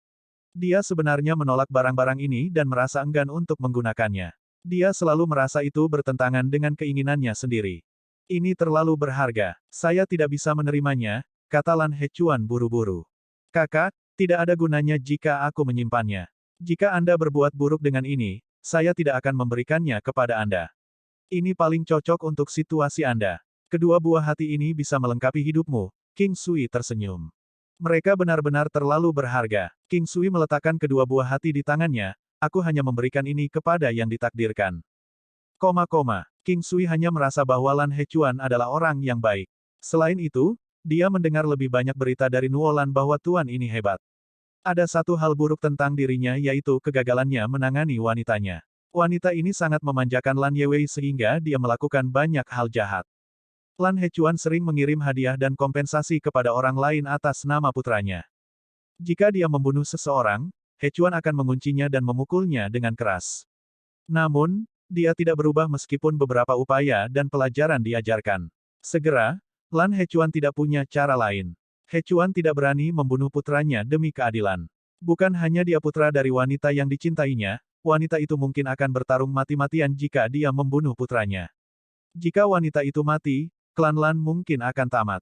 Dia sebenarnya menolak barang-barang ini dan merasa enggan untuk menggunakannya. Dia selalu merasa itu bertentangan dengan keinginannya sendiri. Ini terlalu berharga. Saya tidak bisa menerimanya, kata Lan Hechuan buru-buru. Kakak, tidak ada gunanya jika aku menyimpannya. Jika Anda berbuat buruk dengan ini, saya tidak akan memberikannya kepada Anda. Ini paling cocok untuk situasi Anda. Kedua buah hati ini bisa melengkapi hidupmu. King Sui tersenyum. Mereka benar-benar terlalu berharga. King Sui meletakkan kedua buah hati di tangannya, aku hanya memberikan ini kepada yang ditakdirkan. King Sui hanya merasa bahwa Lan Hechuan adalah orang yang baik. Selain itu, dia mendengar lebih banyak berita dari Nuolan bahwa tuan ini hebat. Ada satu hal buruk tentang dirinya yaitu kegagalannya menangani wanitanya. Wanita ini sangat memanjakan Lan Yewei sehingga dia melakukan banyak hal jahat. Lan Hechuan sering mengirim hadiah dan kompensasi kepada orang lain atas nama putranya. Jika dia membunuh seseorang, Hechuan akan menguncinya dan memukulnya dengan keras. Namun, dia tidak berubah meskipun beberapa upaya dan pelajaran diajarkan. Segera, Lan Hechuan tidak punya cara lain. Hechuan tidak berani membunuh putranya demi keadilan. Bukan hanya dia putra dari wanita yang dicintainya, wanita itu mungkin akan bertarung mati-matian jika dia membunuh putranya. Jika wanita itu mati, klan Lan mungkin akan tamat.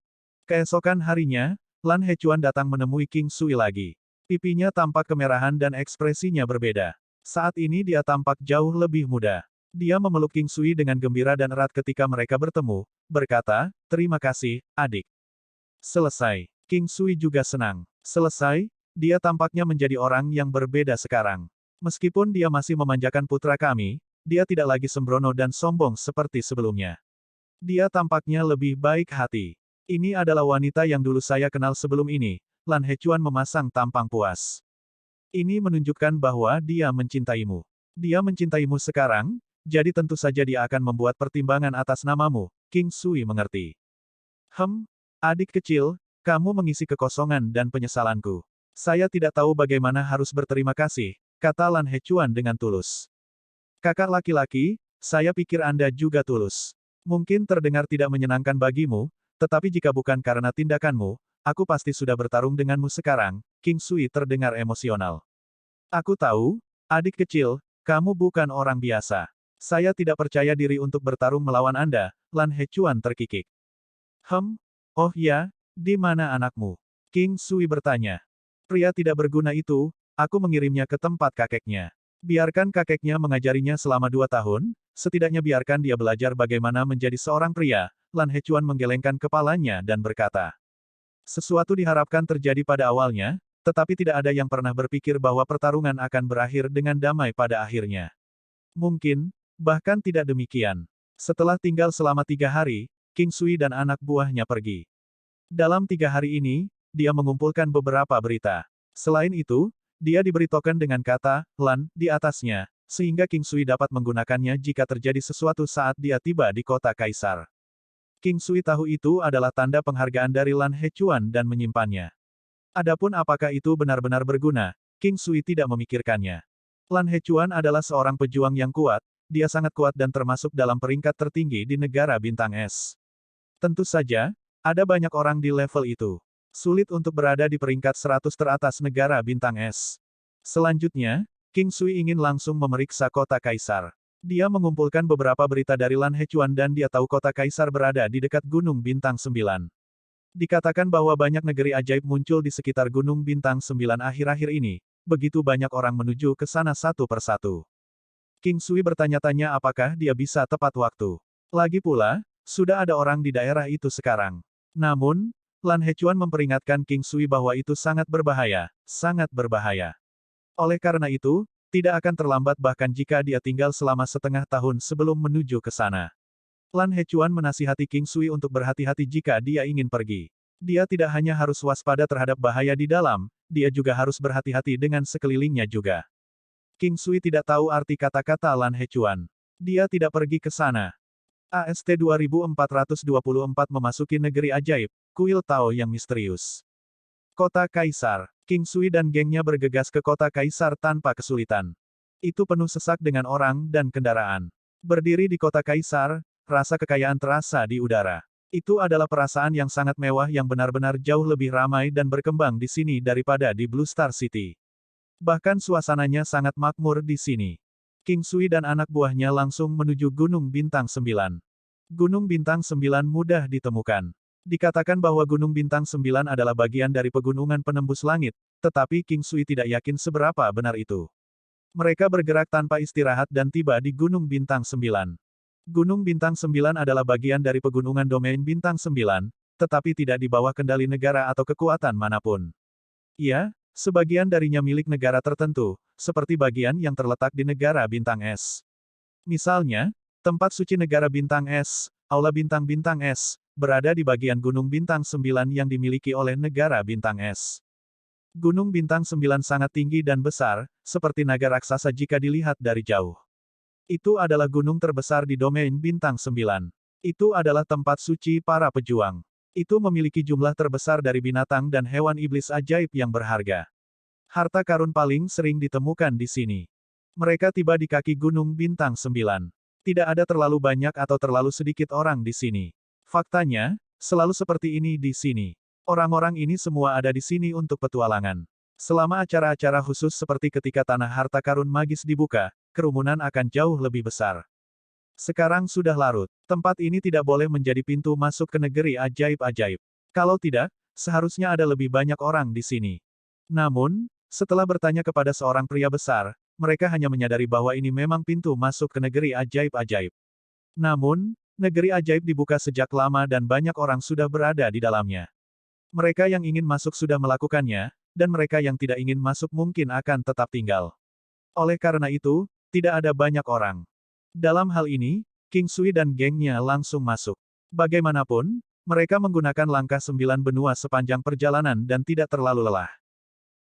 Keesokan harinya, Lan Hechuan datang menemui King Sui lagi. Pipinya tampak kemerahan dan ekspresinya berbeda. Saat ini dia tampak jauh lebih muda. Dia memeluk King Sui dengan gembira dan erat ketika mereka bertemu, berkata, terima kasih, adik. Selesai. King Sui juga senang. Selesai, dia tampaknya menjadi orang yang berbeda sekarang. Meskipun dia masih memanjakan putra kami, dia tidak lagi sembrono dan sombong seperti sebelumnya. Dia tampaknya lebih baik hati. Ini adalah wanita yang dulu saya kenal sebelum ini. Lan Hechuan memasang tampang puas. Ini menunjukkan bahwa dia mencintaimu. Dia mencintaimu sekarang, jadi tentu saja dia akan membuat pertimbangan atas namamu. King Sui mengerti. Adik kecil, kamu mengisi kekosongan dan penyesalanku. Saya tidak tahu bagaimana harus berterima kasih, kata Lan Hechuan dengan tulus. Kakak laki-laki, saya pikir Anda juga tulus. Mungkin terdengar tidak menyenangkan bagimu, tetapi jika bukan karena tindakanmu, aku pasti sudah bertarung denganmu sekarang. King Sui terdengar emosional. Aku tahu, adik kecil, kamu bukan orang biasa. Saya tidak percaya diri untuk bertarung melawan Anda. Lan Hechuan terkikik. Oh ya, di mana anakmu? King Sui bertanya. Pria tidak berguna itu, aku mengirimnya ke tempat kakeknya. Biarkan kakeknya mengajarinya selama 2 tahun, setidaknya biarkan dia belajar bagaimana menjadi seorang pria. Lan Hechuan menggelengkan kepalanya dan berkata. Sesuatu diharapkan terjadi pada awalnya, tetapi tidak ada yang pernah berpikir bahwa pertarungan akan berakhir dengan damai pada akhirnya. Mungkin, bahkan tidak demikian. Setelah tinggal selama 3 hari, King Sui dan anak buahnya pergi. Dalam 3 hari ini, dia mengumpulkan beberapa berita. Selain itu, dia diberi token dengan kata, Lan, di atasnya, sehingga King Sui dapat menggunakannya jika terjadi sesuatu saat dia tiba di kota Kaisar. King Sui tahu itu adalah tanda penghargaan dari Lan Hechuan dan menyimpannya. Adapun apakah itu benar-benar berguna, King Sui tidak memikirkannya. Lan Hechuan adalah seorang pejuang yang kuat, dia sangat kuat dan termasuk dalam peringkat tertinggi di negara bintang es. Tentu saja, Ada banyak orang di level itu. Sulit untuk berada di peringkat 100 teratas negara bintang es. Selanjutnya, King Sui ingin langsung memeriksa kota Kaisar. Dia mengumpulkan beberapa berita dari Lan Hechuan dan dia tahu kota Kaisar berada di dekat Gunung Bintang 9. Dikatakan bahwa banyak negeri ajaib muncul di sekitar Gunung Bintang 9 akhir-akhir ini, begitu banyak orang menuju ke sana satu persatu. King Sui bertanya-tanya apakah dia bisa tepat waktu. Lagi pula, sudah ada orang di daerah itu sekarang. Namun, Lan Hechuan memperingatkan King Sui bahwa itu sangat berbahaya, sangat berbahaya. Oleh karena itu, tidak akan terlambat bahkan jika dia tinggal selama setengah tahun sebelum menuju ke sana. Lan Hechuan menasihati King Sui untuk berhati-hati jika dia ingin pergi. Dia tidak hanya harus waspada terhadap bahaya di dalam, dia juga harus berhati-hati dengan sekelilingnya juga. King Sui tidak tahu arti kata-kata Lan Hechuan. Dia tidak pergi ke sana. AST 2424 memasuki negeri ajaib, kuil Tao yang misterius. Kota Kaisar. King Sui dan gengnya bergegas ke kota Kaisar tanpa kesulitan. Itu penuh sesak dengan orang dan kendaraan. Berdiri di kota Kaisar, rasa kekayaan terasa di udara. Itu adalah perasaan yang sangat mewah yang benar-benar jauh lebih ramai dan berkembang di sini daripada di Blue Star City. Bahkan suasananya sangat makmur di sini. King Sui dan anak buahnya langsung menuju Gunung Bintang 9. Gunung Bintang 9 mudah ditemukan. Dikatakan bahwa Gunung Bintang 9 adalah bagian dari pegunungan penembus langit, tetapi King Sui tidak yakin seberapa benar itu. Mereka bergerak tanpa istirahat dan tiba di Gunung Bintang 9. Gunung Bintang 9 adalah bagian dari pegunungan domain Bintang 9, tetapi tidak di bawah kendali negara atau kekuatan manapun. Ya, sebagian darinya milik negara tertentu, seperti bagian yang terletak di negara Bintang Es. Misalnya, tempat suci negara Bintang Es, Aula Bintang-Bintang Es, berada di bagian Gunung Bintang 9 yang dimiliki oleh negara Bintang Es. Gunung Bintang 9 sangat tinggi dan besar, seperti naga raksasa jika dilihat dari jauh. Itu adalah gunung terbesar di domain Bintang 9. Itu adalah tempat suci para pejuang. Itu memiliki jumlah terbesar dari binatang dan hewan iblis ajaib yang berharga. Harta karun paling sering ditemukan di sini. Mereka tiba di kaki Gunung Bintang 9. Tidak ada terlalu banyak atau terlalu sedikit orang di sini. Faktanya, selalu seperti ini di sini. Orang-orang ini semua ada di sini untuk petualangan. Selama acara-acara khusus seperti ketika tanah harta karun magis dibuka, kerumunan akan jauh lebih besar. Sekarang sudah larut. Tempat ini tidak boleh menjadi pintu masuk ke negeri ajaib-ajaib. Kalau tidak, seharusnya ada lebih banyak orang di sini. Namun, setelah bertanya kepada seorang pria besar, mereka hanya menyadari bahwa ini memang pintu masuk ke negeri ajaib-ajaib. Namun, negeri ajaib dibuka sejak lama dan banyak orang sudah berada di dalamnya. Mereka yang ingin masuk sudah melakukannya, dan mereka yang tidak ingin masuk mungkin akan tetap tinggal. Oleh karena itu, tidak ada banyak orang. Dalam hal ini, King Sui dan gengnya langsung masuk. Bagaimanapun, mereka menggunakan langkah 9 benua sepanjang perjalanan dan tidak terlalu lelah.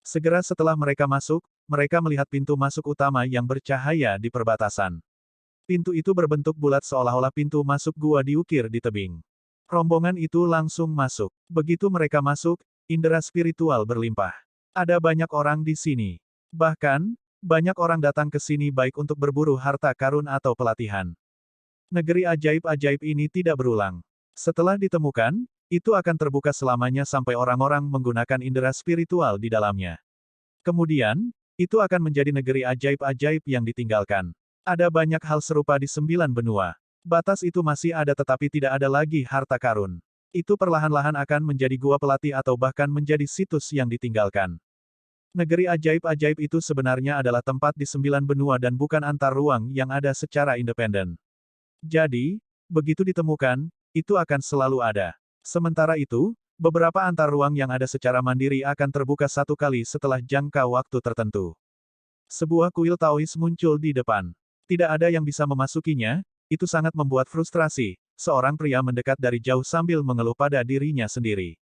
Segera setelah mereka masuk, mereka melihat pintu masuk utama yang bercahaya di perbatasan. Pintu itu berbentuk bulat seolah-olah pintu masuk gua diukir di tebing. Rombongan itu langsung masuk. Begitu mereka masuk, indera spiritual berlimpah. Ada banyak orang di sini. Bahkan, banyak orang datang ke sini baik untuk berburu harta karun atau pelatihan. Negeri ajaib-ajaib ini tidak berulang. Setelah ditemukan, itu akan terbuka selamanya sampai orang-orang menggunakan indera spiritual di dalamnya. Kemudian, itu akan menjadi negeri ajaib-ajaib yang ditinggalkan. Ada banyak hal serupa di 9 benua. Batas itu masih ada tetapi tidak ada lagi harta karun. Itu perlahan-lahan akan menjadi gua pelatih atau bahkan menjadi situs yang ditinggalkan. Negeri ajaib-ajaib itu sebenarnya adalah tempat di 9 benua dan bukan antar ruang yang ada secara independen. Jadi, begitu ditemukan, itu akan selalu ada. Sementara itu, beberapa antar ruang yang ada secara mandiri akan terbuka satu kali setelah jangka waktu tertentu. Sebuah kuil Taois muncul di depan. Tidak ada yang bisa memasukinya, itu sangat membuat frustrasi. Seorang pria mendekat dari jauh sambil mengeluh pada dirinya sendiri.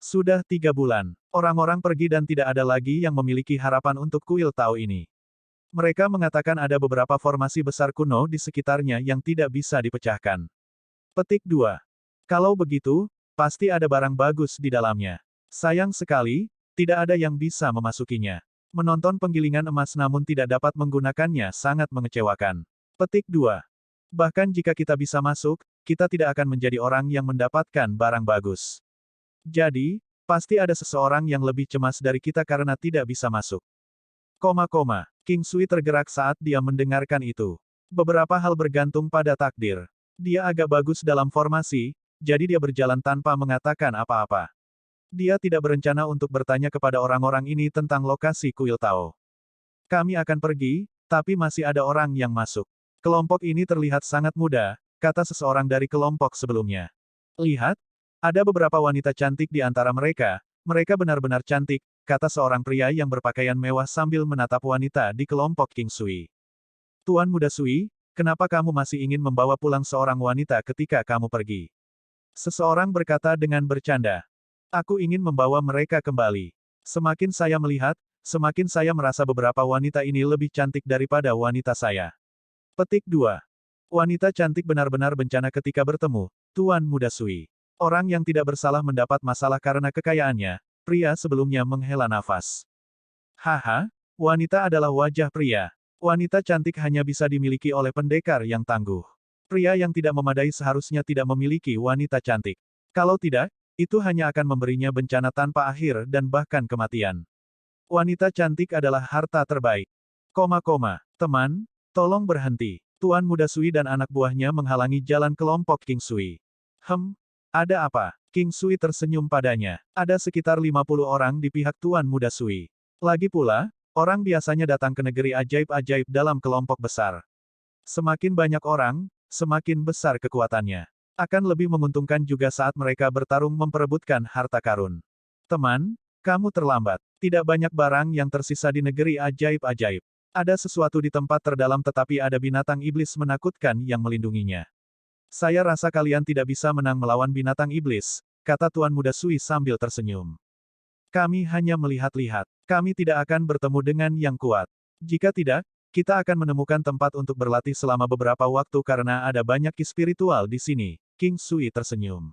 Sudah 3 bulan, orang-orang pergi dan tidak ada lagi yang memiliki harapan untuk kuil Tao ini. Mereka mengatakan ada beberapa formasi besar kuno di sekitarnya yang tidak bisa dipecahkan. Petik 2. Kalau begitu, pasti ada barang bagus di dalamnya. Sayang sekali, tidak ada yang bisa memasukinya. Menonton penggilingan emas namun tidak dapat menggunakannya sangat mengecewakan. Petik 2. Bahkan jika kita bisa masuk, kita tidak akan menjadi orang yang mendapatkan barang bagus. Jadi, pasti ada seseorang yang lebih cemas dari kita karena tidak bisa masuk. King Sui tergerak saat dia mendengarkan itu. Beberapa hal bergantung pada takdir. Dia agak bagus dalam formasi, jadi dia berjalan tanpa mengatakan apa-apa. Dia tidak berencana untuk bertanya kepada orang-orang ini tentang lokasi kuil Tao. Kami akan pergi, tapi masih ada orang yang masuk. Kelompok ini terlihat sangat muda, kata seseorang dari kelompok sebelumnya. Lihat, ada beberapa wanita cantik di antara mereka, mereka benar-benar cantik, kata seorang pria yang berpakaian mewah sambil menatap wanita di kelompok King Sui. Tuan Muda Sui, kenapa kamu masih ingin membawa pulang seorang wanita ketika kamu pergi? Seseorang berkata dengan bercanda. Aku ingin membawa mereka kembali. Semakin saya melihat, semakin saya merasa beberapa wanita ini lebih cantik daripada wanita saya. Petik 2. Wanita cantik benar-benar bencana ketika bertemu, Tuan Muda Sui. Orang yang tidak bersalah mendapat masalah karena kekayaannya, pria sebelumnya menghela nafas. Haha, wanita adalah wajah pria. Wanita cantik hanya bisa dimiliki oleh pendekar yang tangguh. Pria yang tidak memadai seharusnya tidak memiliki wanita cantik. Kalau tidak, itu hanya akan memberinya bencana tanpa akhir dan bahkan kematian. Wanita cantik adalah harta terbaik. Teman, tolong berhenti. Tuan Muda Sui dan anak buahnya menghalangi jalan kelompok King Sui. Ada apa? King Sui tersenyum padanya. Ada sekitar 50 orang di pihak Tuan Muda Sui. Lagi pula, orang biasanya datang ke negeri ajaib-ajaib dalam kelompok besar. Semakin banyak orang, semakin besar kekuatannya. Akan lebih menguntungkan juga saat mereka bertarung memperebutkan harta karun. Teman, kamu terlambat. Tidak banyak barang yang tersisa di negeri ajaib-ajaib. Ada sesuatu di tempat terdalam tetapi ada binatang iblis menakutkan yang melindunginya. Saya rasa kalian tidak bisa menang melawan binatang iblis, kata Tuan Muda Sui sambil tersenyum. Kami hanya melihat-lihat. Kami tidak akan bertemu dengan yang kuat. Jika tidak, kita akan menemukan tempat untuk berlatih selama beberapa waktu karena ada banyak ki spiritual di sini. King Sui tersenyum.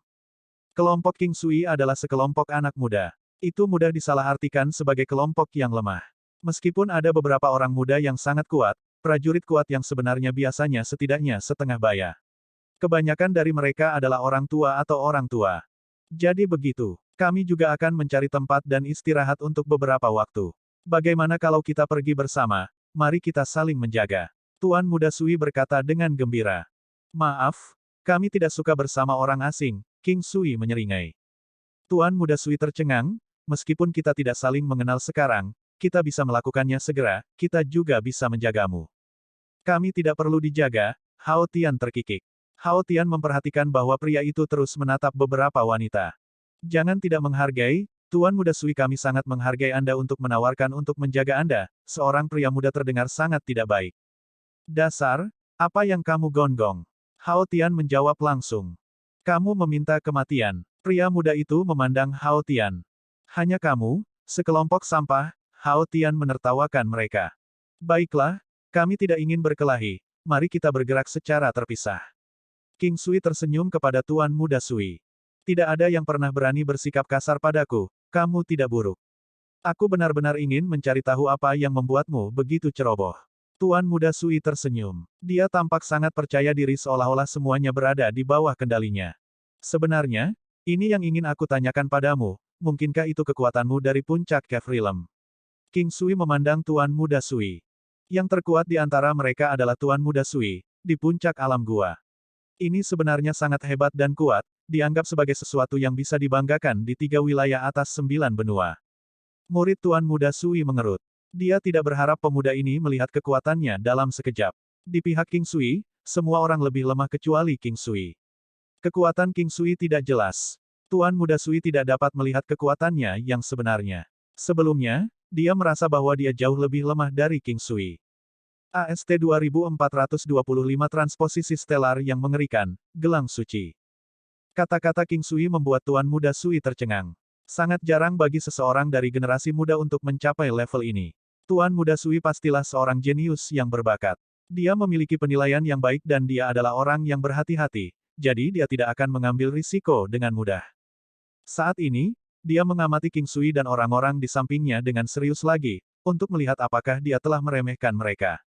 Kelompok King Sui adalah sekelompok anak muda. Itu mudah disalahartikan sebagai kelompok yang lemah. Meskipun ada beberapa orang muda yang sangat kuat, prajurit kuat yang sebenarnya biasanya setidaknya setengah baya. Kebanyakan dari mereka adalah orang tua atau orang tua. Jadi begitu, kami juga akan mencari tempat dan istirahat untuk beberapa waktu. Bagaimana kalau kita pergi bersama? Mari kita saling menjaga. Tuan Muda Sui berkata dengan gembira. Maaf, kami tidak suka bersama orang asing, King Sui menyeringai. Tuan Muda Sui tercengang, meskipun kita tidak saling mengenal sekarang, kita bisa melakukannya segera, kita juga bisa menjagamu. Kami tidak perlu dijaga, Hao Tian terkikik. Hao Tian memperhatikan bahwa pria itu terus menatap beberapa wanita. Jangan tidak menghargai, Tuan Muda Sui kami sangat menghargai Anda untuk menawarkan untuk menjaga Anda, seorang pria muda terdengar sangat tidak baik. Dasar, apa yang kamu gonggong? Hao Tian menjawab langsung. Kamu meminta kematian. Pria muda itu memandang Hao Tian. Hanya kamu, sekelompok sampah, Hao Tian menertawakan mereka. Baiklah, kami tidak ingin berkelahi, mari kita bergerak secara terpisah. King Sui tersenyum kepada Tuan Muda Sui. Tidak ada yang pernah berani bersikap kasar padaku, kamu tidak buruk. Aku benar-benar ingin mencari tahu apa yang membuatmu begitu ceroboh. Tuan Muda Sui tersenyum. Dia tampak sangat percaya diri seolah-olah semuanya berada di bawah kendalinya. Sebenarnya, ini yang ingin aku tanyakan padamu, mungkinkah itu kekuatanmu dari puncak Cave Realm? King Sui memandang Tuan Muda Sui. Yang terkuat di antara mereka adalah Tuan Muda Sui, di puncak alam gua. Ini sebenarnya sangat hebat dan kuat, dianggap sebagai sesuatu yang bisa dibanggakan di 3 wilayah atas 9 benua. Murid Tuan Muda Sui mengerut. Dia tidak berharap pemuda ini melihat kekuatannya dalam sekejap. Di pihak King Sui, semua orang lebih lemah kecuali King Sui. Kekuatan King Sui tidak jelas. Tuan Muda Sui tidak dapat melihat kekuatannya yang sebenarnya. Sebelumnya, dia merasa bahwa dia jauh lebih lemah dari King Sui. AST 2425 Transposisi Stelar yang mengerikan, Gelang Suci. Kata-kata King Sui membuat Tuan Muda Sui tercengang. Sangat jarang bagi seseorang dari generasi muda untuk mencapai level ini. Tuan Muda Sui pastilah seorang jenius yang berbakat. Dia memiliki penilaian yang baik dan dia adalah orang yang berhati-hati, jadi dia tidak akan mengambil risiko dengan mudah. Saat ini, dia mengamati King Sui dan orang-orang di sampingnya dengan serius lagi, untuk melihat apakah dia telah meremehkan mereka.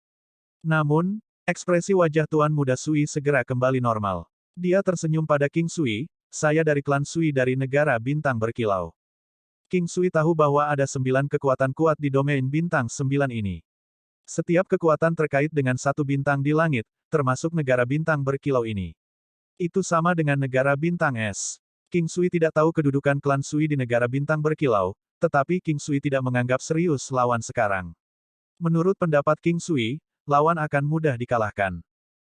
Namun, ekspresi wajah Tuan Muda Sui segera kembali normal. Dia tersenyum pada King Sui, saya dari klan Sui dari negara bintang berkilau. King Sui tahu bahwa ada 9 kekuatan kuat di domain bintang 9 ini. Setiap kekuatan terkait dengan satu bintang di langit, termasuk negara bintang berkilau ini. Itu sama dengan negara bintang es. King Sui tidak tahu kedudukan klan Sui di negara bintang berkilau, tetapi King Sui tidak menganggap serius lawan sekarang. Menurut pendapat King Sui, lawan akan mudah dikalahkan.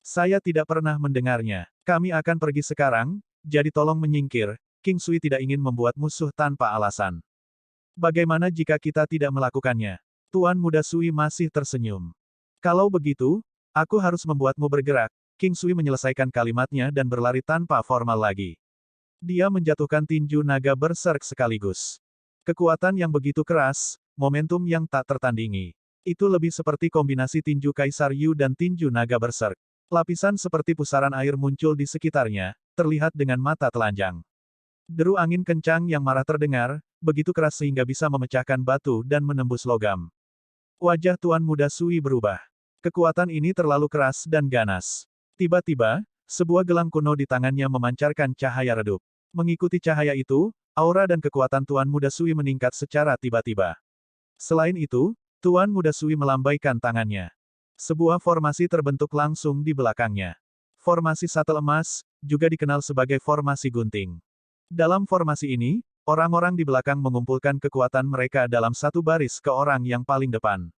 Saya tidak pernah mendengarnya. Kami akan pergi sekarang, jadi tolong menyingkir. King Sui tidak ingin membuat musuh tanpa alasan. Bagaimana jika kita tidak melakukannya? Tuan Muda Sui masih tersenyum. Kalau begitu, aku harus membuatmu bergerak. King Sui menyelesaikan kalimatnya dan berlari tanpa formal lagi. Dia menjatuhkan tinju naga berserk sekaligus. Kekuatan yang begitu keras, momentum yang tak tertandingi. Itu lebih seperti kombinasi tinju Kaisar Yu dan tinju naga berserk. Lapisan seperti pusaran air muncul di sekitarnya, terlihat dengan mata telanjang. Deru angin kencang yang marah terdengar, begitu keras sehingga bisa memecahkan batu dan menembus logam. Wajah Tuan Muda Sui berubah. Kekuatan ini terlalu keras dan ganas. Tiba-tiba, sebuah gelang kuno di tangannya memancarkan cahaya redup. Mengikuti cahaya itu, aura dan kekuatan Tuan Muda Sui meningkat secara tiba-tiba. Selain itu, Tuan Muda Sui melambaikan tangannya. Sebuah formasi terbentuk langsung di belakangnya. Formasi satel emas, juga dikenal sebagai formasi gunting. Dalam formasi ini, orang-orang di belakang mengumpulkan kekuatan mereka dalam satu baris ke orang yang paling depan.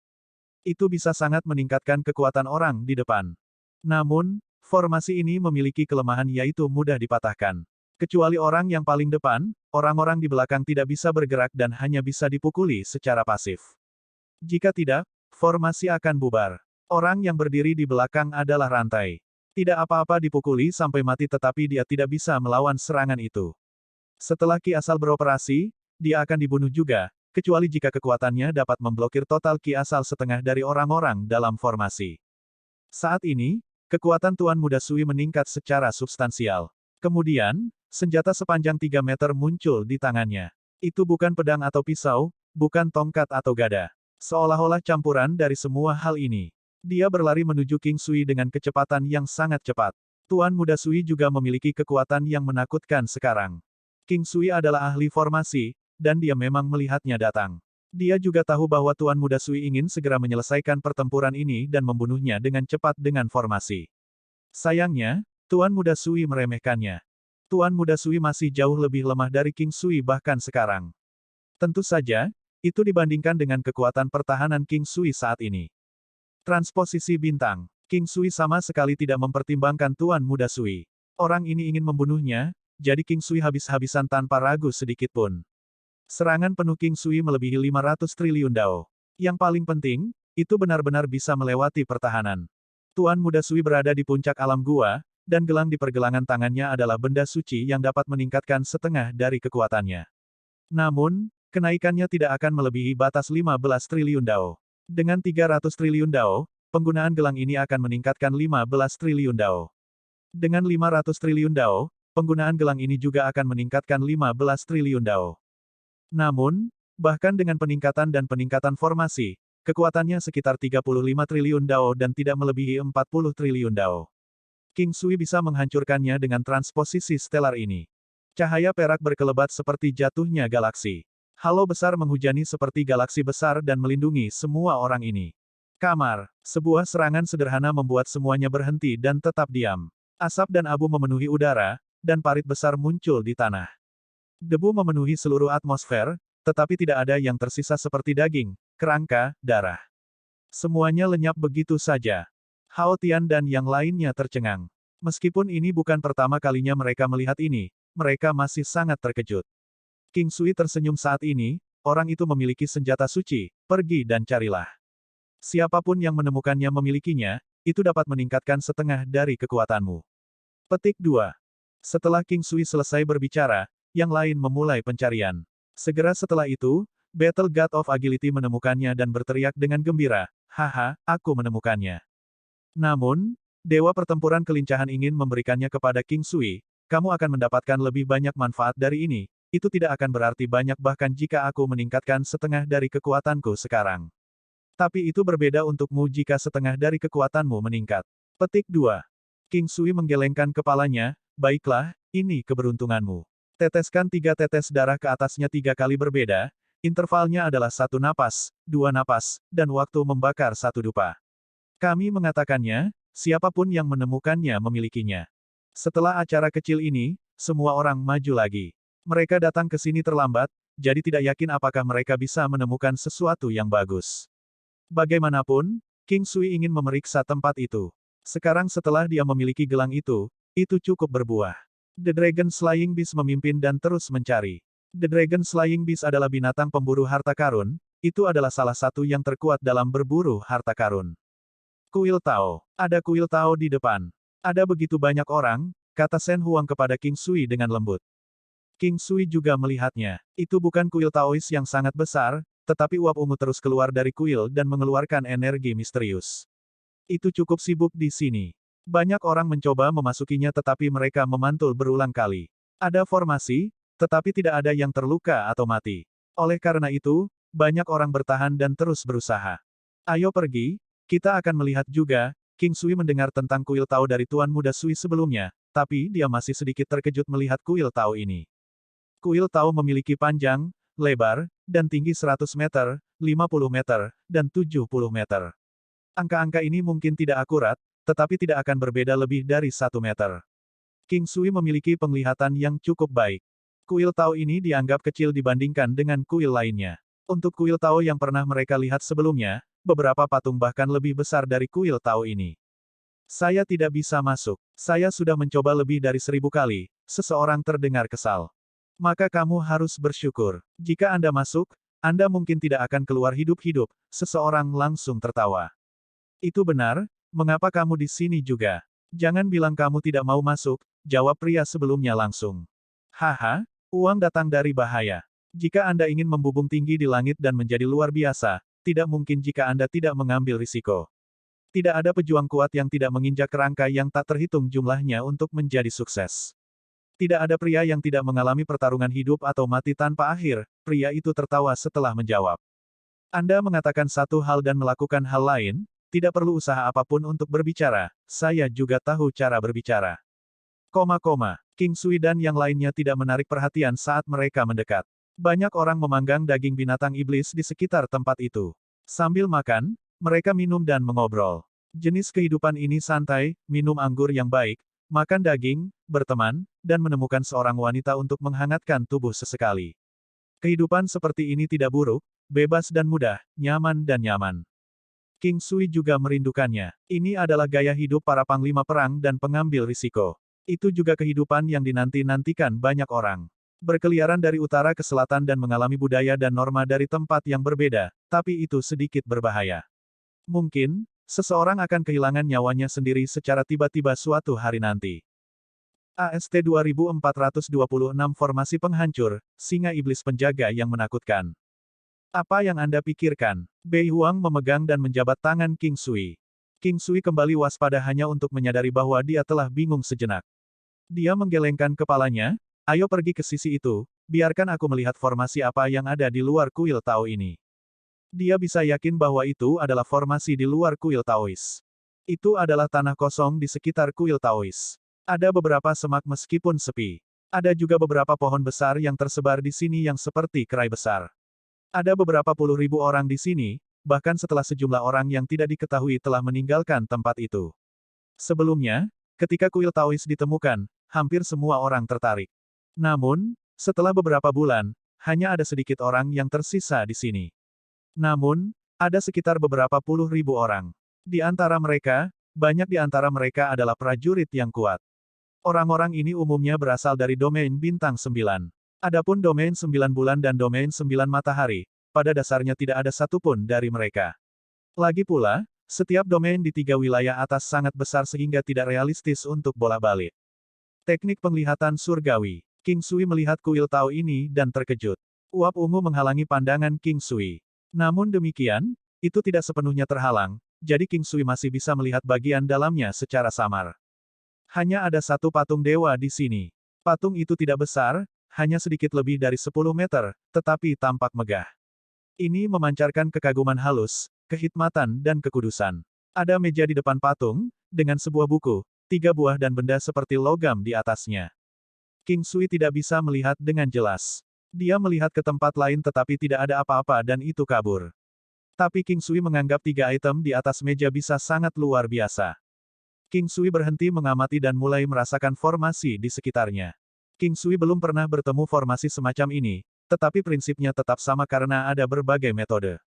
Itu bisa sangat meningkatkan kekuatan orang di depan. Namun, formasi ini memiliki kelemahan yaitu mudah dipatahkan. Kecuali orang yang paling depan, orang-orang di belakang tidak bisa bergerak dan hanya bisa dipukuli secara pasif. Jika tidak, formasi akan bubar. Orang yang berdiri di belakang adalah rantai. Tidak apa-apa dipukuli sampai mati tetapi dia tidak bisa melawan serangan itu. Setelah Ki Asal beroperasi, dia akan dibunuh juga, kecuali jika kekuatannya dapat memblokir total Ki Asal setengah dari orang-orang dalam formasi. Saat ini, kekuatan Tuan Muda Sui meningkat secara substansial. Kemudian, senjata sepanjang 3 meter muncul di tangannya. Itu bukan pedang atau pisau, bukan tongkat atau gada. Seolah-olah campuran dari semua hal ini. Dia berlari menuju King Sui dengan kecepatan yang sangat cepat. Tuan Muda Sui juga memiliki kekuatan yang menakutkan sekarang. King Sui adalah ahli formasi, dan dia memang melihatnya datang. Dia juga tahu bahwa Tuan Muda Sui ingin segera menyelesaikan pertempuran ini dan membunuhnya dengan cepat dengan formasi. Sayangnya, Tuan Muda Sui meremehkannya. Tuan Muda Sui masih jauh lebih lemah dari King Sui bahkan sekarang. Tentu saja, itu dibandingkan dengan kekuatan pertahanan King Sui saat ini. Transposisi bintang. King Sui sama sekali tidak mempertimbangkan Tuan Muda Sui. Orang ini ingin membunuhnya, jadi King Sui habis-habisan tanpa ragu sedikitpun. Serangan penuh King Sui melebihi 500 triliun dao. Yang paling penting, itu benar-benar bisa melewati pertahanan. Tuan Muda Sui berada di puncak alam gua, dan gelang di pergelangan tangannya adalah benda suci yang dapat meningkatkan setengah dari kekuatannya. Namun, kenaikannya tidak akan melebihi batas 15 triliun dao. Dengan 300 triliun dao, penggunaan gelang ini akan meningkatkan 15 triliun dao. Dengan 500 triliun dao, penggunaan gelang ini juga akan meningkatkan 15 triliun dao. Namun, bahkan dengan peningkatan dan peningkatan formasi, kekuatannya sekitar 35 triliun dao dan tidak melebihi 40 triliun dao. King Sui bisa menghancurkannya dengan transposisi stelar ini. Cahaya perak berkelebat seperti jatuhnya galaksi. Halo besar menghujani seperti galaksi besar dan melindungi semua orang ini. Kamar, sebuah serangan sederhana membuat semuanya berhenti dan tetap diam. Asap dan abu memenuhi udara, dan parit besar muncul di tanah. Debu memenuhi seluruh atmosfer, tetapi tidak ada yang tersisa seperti daging, kerangka, darah. Semuanya lenyap begitu saja. Hao Tian dan yang lainnya tercengang. Meskipun ini bukan pertama kalinya mereka melihat ini, mereka masih sangat terkejut. King Sui tersenyum saat ini, orang itu memiliki senjata suci, pergi dan carilah. Siapapun yang menemukannya memilikinya, itu dapat meningkatkan setengah dari kekuatanmu. Petik 2. Setelah King Sui selesai berbicara, yang lain memulai pencarian. Segera setelah itu, Battle God of Agility menemukannya dan berteriak dengan gembira, haha, aku menemukannya. Namun, Dewa Pertempuran Kelincahan ingin memberikannya kepada King Sui, kamu akan mendapatkan lebih banyak manfaat dari ini, itu tidak akan berarti banyak bahkan jika aku meningkatkan setengah dari kekuatanku sekarang. Tapi itu berbeda untukmu jika setengah dari kekuatanmu meningkat. Petik 2. King Sui menggelengkan kepalanya, baiklah, ini keberuntunganmu. Teteskan 3 tetes darah ke atasnya 3 kali berbeda, intervalnya adalah 1 napas, 2 napas, dan waktu membakar 1 dupa. Kami mengatakannya, siapapun yang menemukannya memilikinya. Setelah acara kecil ini, semua orang maju lagi. Mereka datang ke sini terlambat, jadi tidak yakin apakah mereka bisa menemukan sesuatu yang bagus. Bagaimanapun, King Sui ingin memeriksa tempat itu. Sekarang setelah dia memiliki gelang itu cukup berbuah. The Dragon Slaying Beast memimpin dan terus mencari. The Dragon Slaying Beast adalah binatang pemburu harta karun, itu adalah salah satu yang terkuat dalam berburu harta karun. Kuil Tao. Ada kuil Tao di depan. Ada begitu banyak orang, kata Shen Huang kepada King Sui dengan lembut. King Sui juga melihatnya. Itu bukan kuil Taois yang sangat besar, tetapi uap ungu terus keluar dari kuil dan mengeluarkan energi misterius. Itu cukup sibuk di sini. Banyak orang mencoba memasukinya tetapi mereka memantul berulang kali. Ada formasi, tetapi tidak ada yang terluka atau mati. Oleh karena itu, banyak orang bertahan dan terus berusaha. Ayo pergi, kita akan melihat juga. King Sui mendengar tentang kuil Tao dari Tuan Muda Sui sebelumnya, tapi dia masih sedikit terkejut melihat kuil Tao ini. Kuil Tao memiliki panjang, lebar, dan tinggi 100 meter, 50 meter, dan 70 meter. Angka-angka ini mungkin tidak akurat, tetapi tidak akan berbeda lebih dari 1 meter. King Sui memiliki penglihatan yang cukup baik. Kuil Tao ini dianggap kecil dibandingkan dengan kuil lainnya. Untuk kuil Tao yang pernah mereka lihat sebelumnya, beberapa patung bahkan lebih besar dari kuil Tao ini. Saya tidak bisa masuk. Saya sudah mencoba lebih dari 1000 kali, seseorang terdengar kesal. Maka kamu harus bersyukur. Jika Anda masuk, Anda mungkin tidak akan keluar hidup-hidup, seseorang langsung tertawa. Itu benar, mengapa kamu di sini juga? Jangan bilang kamu tidak mau masuk, jawab pria sebelumnya langsung. Haha, uang datang dari bahaya. Jika Anda ingin membubung tinggi di langit dan menjadi luar biasa, tidak mungkin jika Anda tidak mengambil risiko. Tidak ada pejuang kuat yang tidak menginjak kerangka yang tak terhitung jumlahnya untuk menjadi sukses. Tidak ada pria yang tidak mengalami pertarungan hidup atau mati tanpa akhir, pria itu tertawa setelah menjawab. Anda mengatakan satu hal dan melakukan hal lain, tidak perlu usaha apapun untuk berbicara, saya juga tahu cara berbicara. King Sui dan yang lainnya tidak menarik perhatian saat mereka mendekat. Banyak orang memanggang daging binatang iblis di sekitar tempat itu. Sambil makan, mereka minum dan mengobrol. Jenis kehidupan ini santai, minum anggur yang baik, makan daging, berteman, dan menemukan seorang wanita untuk menghangatkan tubuh sesekali. Kehidupan seperti ini tidak buruk, bebas dan mudah, nyaman dan nyaman. King Sui juga merindukannya. Ini adalah gaya hidup para panglima perang dan pengambil risiko. Itu juga kehidupan yang dinanti-nantikan banyak orang. Berkeliaran dari utara ke selatan dan mengalami budaya dan norma dari tempat yang berbeda, tapi itu sedikit berbahaya. Mungkin, seseorang akan kehilangan nyawanya sendiri secara tiba-tiba suatu hari nanti. AST 2426 Formasi Penghancur, Singa Iblis Penjaga yang Menakutkan. Apa yang Anda pikirkan? Bei Huang memegang dan menjabat tangan King Sui. King Sui kembali waspada hanya untuk menyadari bahwa dia telah bingung sejenak. Dia menggelengkan kepalanya, ayo pergi ke sisi itu, biarkan aku melihat formasi apa yang ada di luar kuil Tao ini. Dia bisa yakin bahwa itu adalah formasi di luar kuil Taois. Itu adalah tanah kosong di sekitar kuil Taois. Ada beberapa semak meskipun sepi. Ada juga beberapa pohon besar yang tersebar di sini yang seperti kerai besar. Ada beberapa puluh ribu orang di sini, bahkan setelah sejumlah orang yang tidak diketahui telah meninggalkan tempat itu. Sebelumnya, ketika kuil Taois ditemukan, hampir semua orang tertarik. Namun, setelah beberapa bulan, hanya ada sedikit orang yang tersisa di sini. Namun, ada sekitar beberapa puluh ribu orang. Di antara mereka, banyak di antara mereka adalah prajurit yang kuat. Orang-orang ini umumnya berasal dari domain bintang 9. Adapun domain 9 bulan dan domain 9 matahari, pada dasarnya tidak ada satupun dari mereka. Lagi pula, setiap domain di 3 wilayah atas sangat besar sehingga tidak realistis untuk bolak-balik. Teknik penglihatan surgawi. King Sui melihat kuil Tao ini dan terkejut. Uap ungu menghalangi pandangan King Sui. Namun demikian, itu tidak sepenuhnya terhalang, jadi King Sui masih bisa melihat bagian dalamnya secara samar. Hanya ada satu patung dewa di sini. Patung itu tidak besar, hanya sedikit lebih dari 10 meter, tetapi tampak megah. Ini memancarkan kekaguman halus, kehikmatan dan kekudusan. Ada meja di depan patung, dengan sebuah buku, 3 buah dan benda seperti logam di atasnya. King Sui tidak bisa melihat dengan jelas. Dia melihat ke tempat lain tetapi tidak ada apa-apa dan itu kabur. Tapi King Sui menganggap 3 item di atas meja bisa sangat luar biasa. King Sui berhenti mengamati dan mulai merasakan formasi di sekitarnya. King Sui belum pernah bertemu formasi semacam ini, tetapi prinsipnya tetap sama karena ada berbagai metode.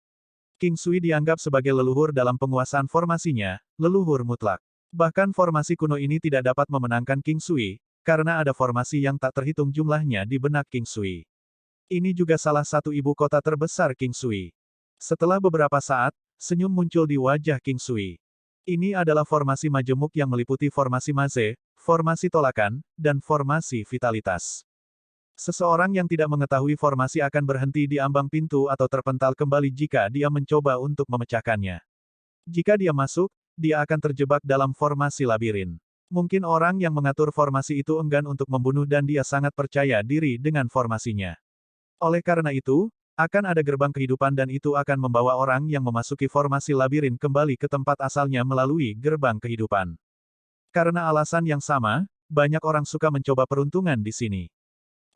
King Sui dianggap sebagai leluhur dalam penguasaan formasinya, leluhur mutlak. Bahkan formasi kuno ini tidak dapat memenangkan King Sui, karena ada formasi yang tak terhitung jumlahnya di benak King Sui. Ini juga salah satu ibu kota terbesar King Sui. Setelah beberapa saat, senyum muncul di wajah King Sui. Ini adalah formasi majemuk yang meliputi formasi maze, formasi tolakan, dan formasi vitalitas. Seseorang yang tidak mengetahui formasi akan berhenti di ambang pintu atau terpental kembali jika dia mencoba untuk memecahkannya. Jika dia masuk, dia akan terjebak dalam formasi labirin. Mungkin orang yang mengatur formasi itu enggan untuk membunuh dan dia sangat percaya diri dengan formasinya. Oleh karena itu, akan ada gerbang kehidupan dan itu akan membawa orang yang memasuki formasi labirin kembali ke tempat asalnya melalui gerbang kehidupan. Karena alasan yang sama, banyak orang suka mencoba peruntungan di sini.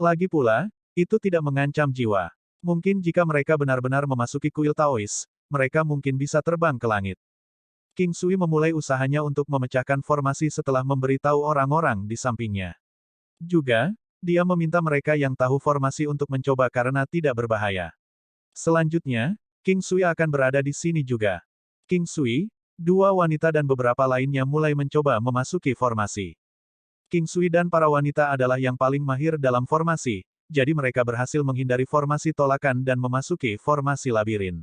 Lagi pula, itu tidak mengancam jiwa. Mungkin jika mereka benar-benar memasuki kuil Taois, mereka mungkin bisa terbang ke langit. King Sui memulai usahanya untuk memecahkan formasi setelah memberitahu orang-orang di sampingnya. Juga, dia meminta mereka yang tahu formasi untuk mencoba karena tidak berbahaya. Selanjutnya, King Sui akan berada di sini juga. King Sui, 2 wanita dan beberapa lainnya mulai mencoba memasuki formasi. King Sui dan para wanita adalah yang paling mahir dalam formasi, jadi mereka berhasil menghindari formasi tolakan dan memasuki formasi labirin.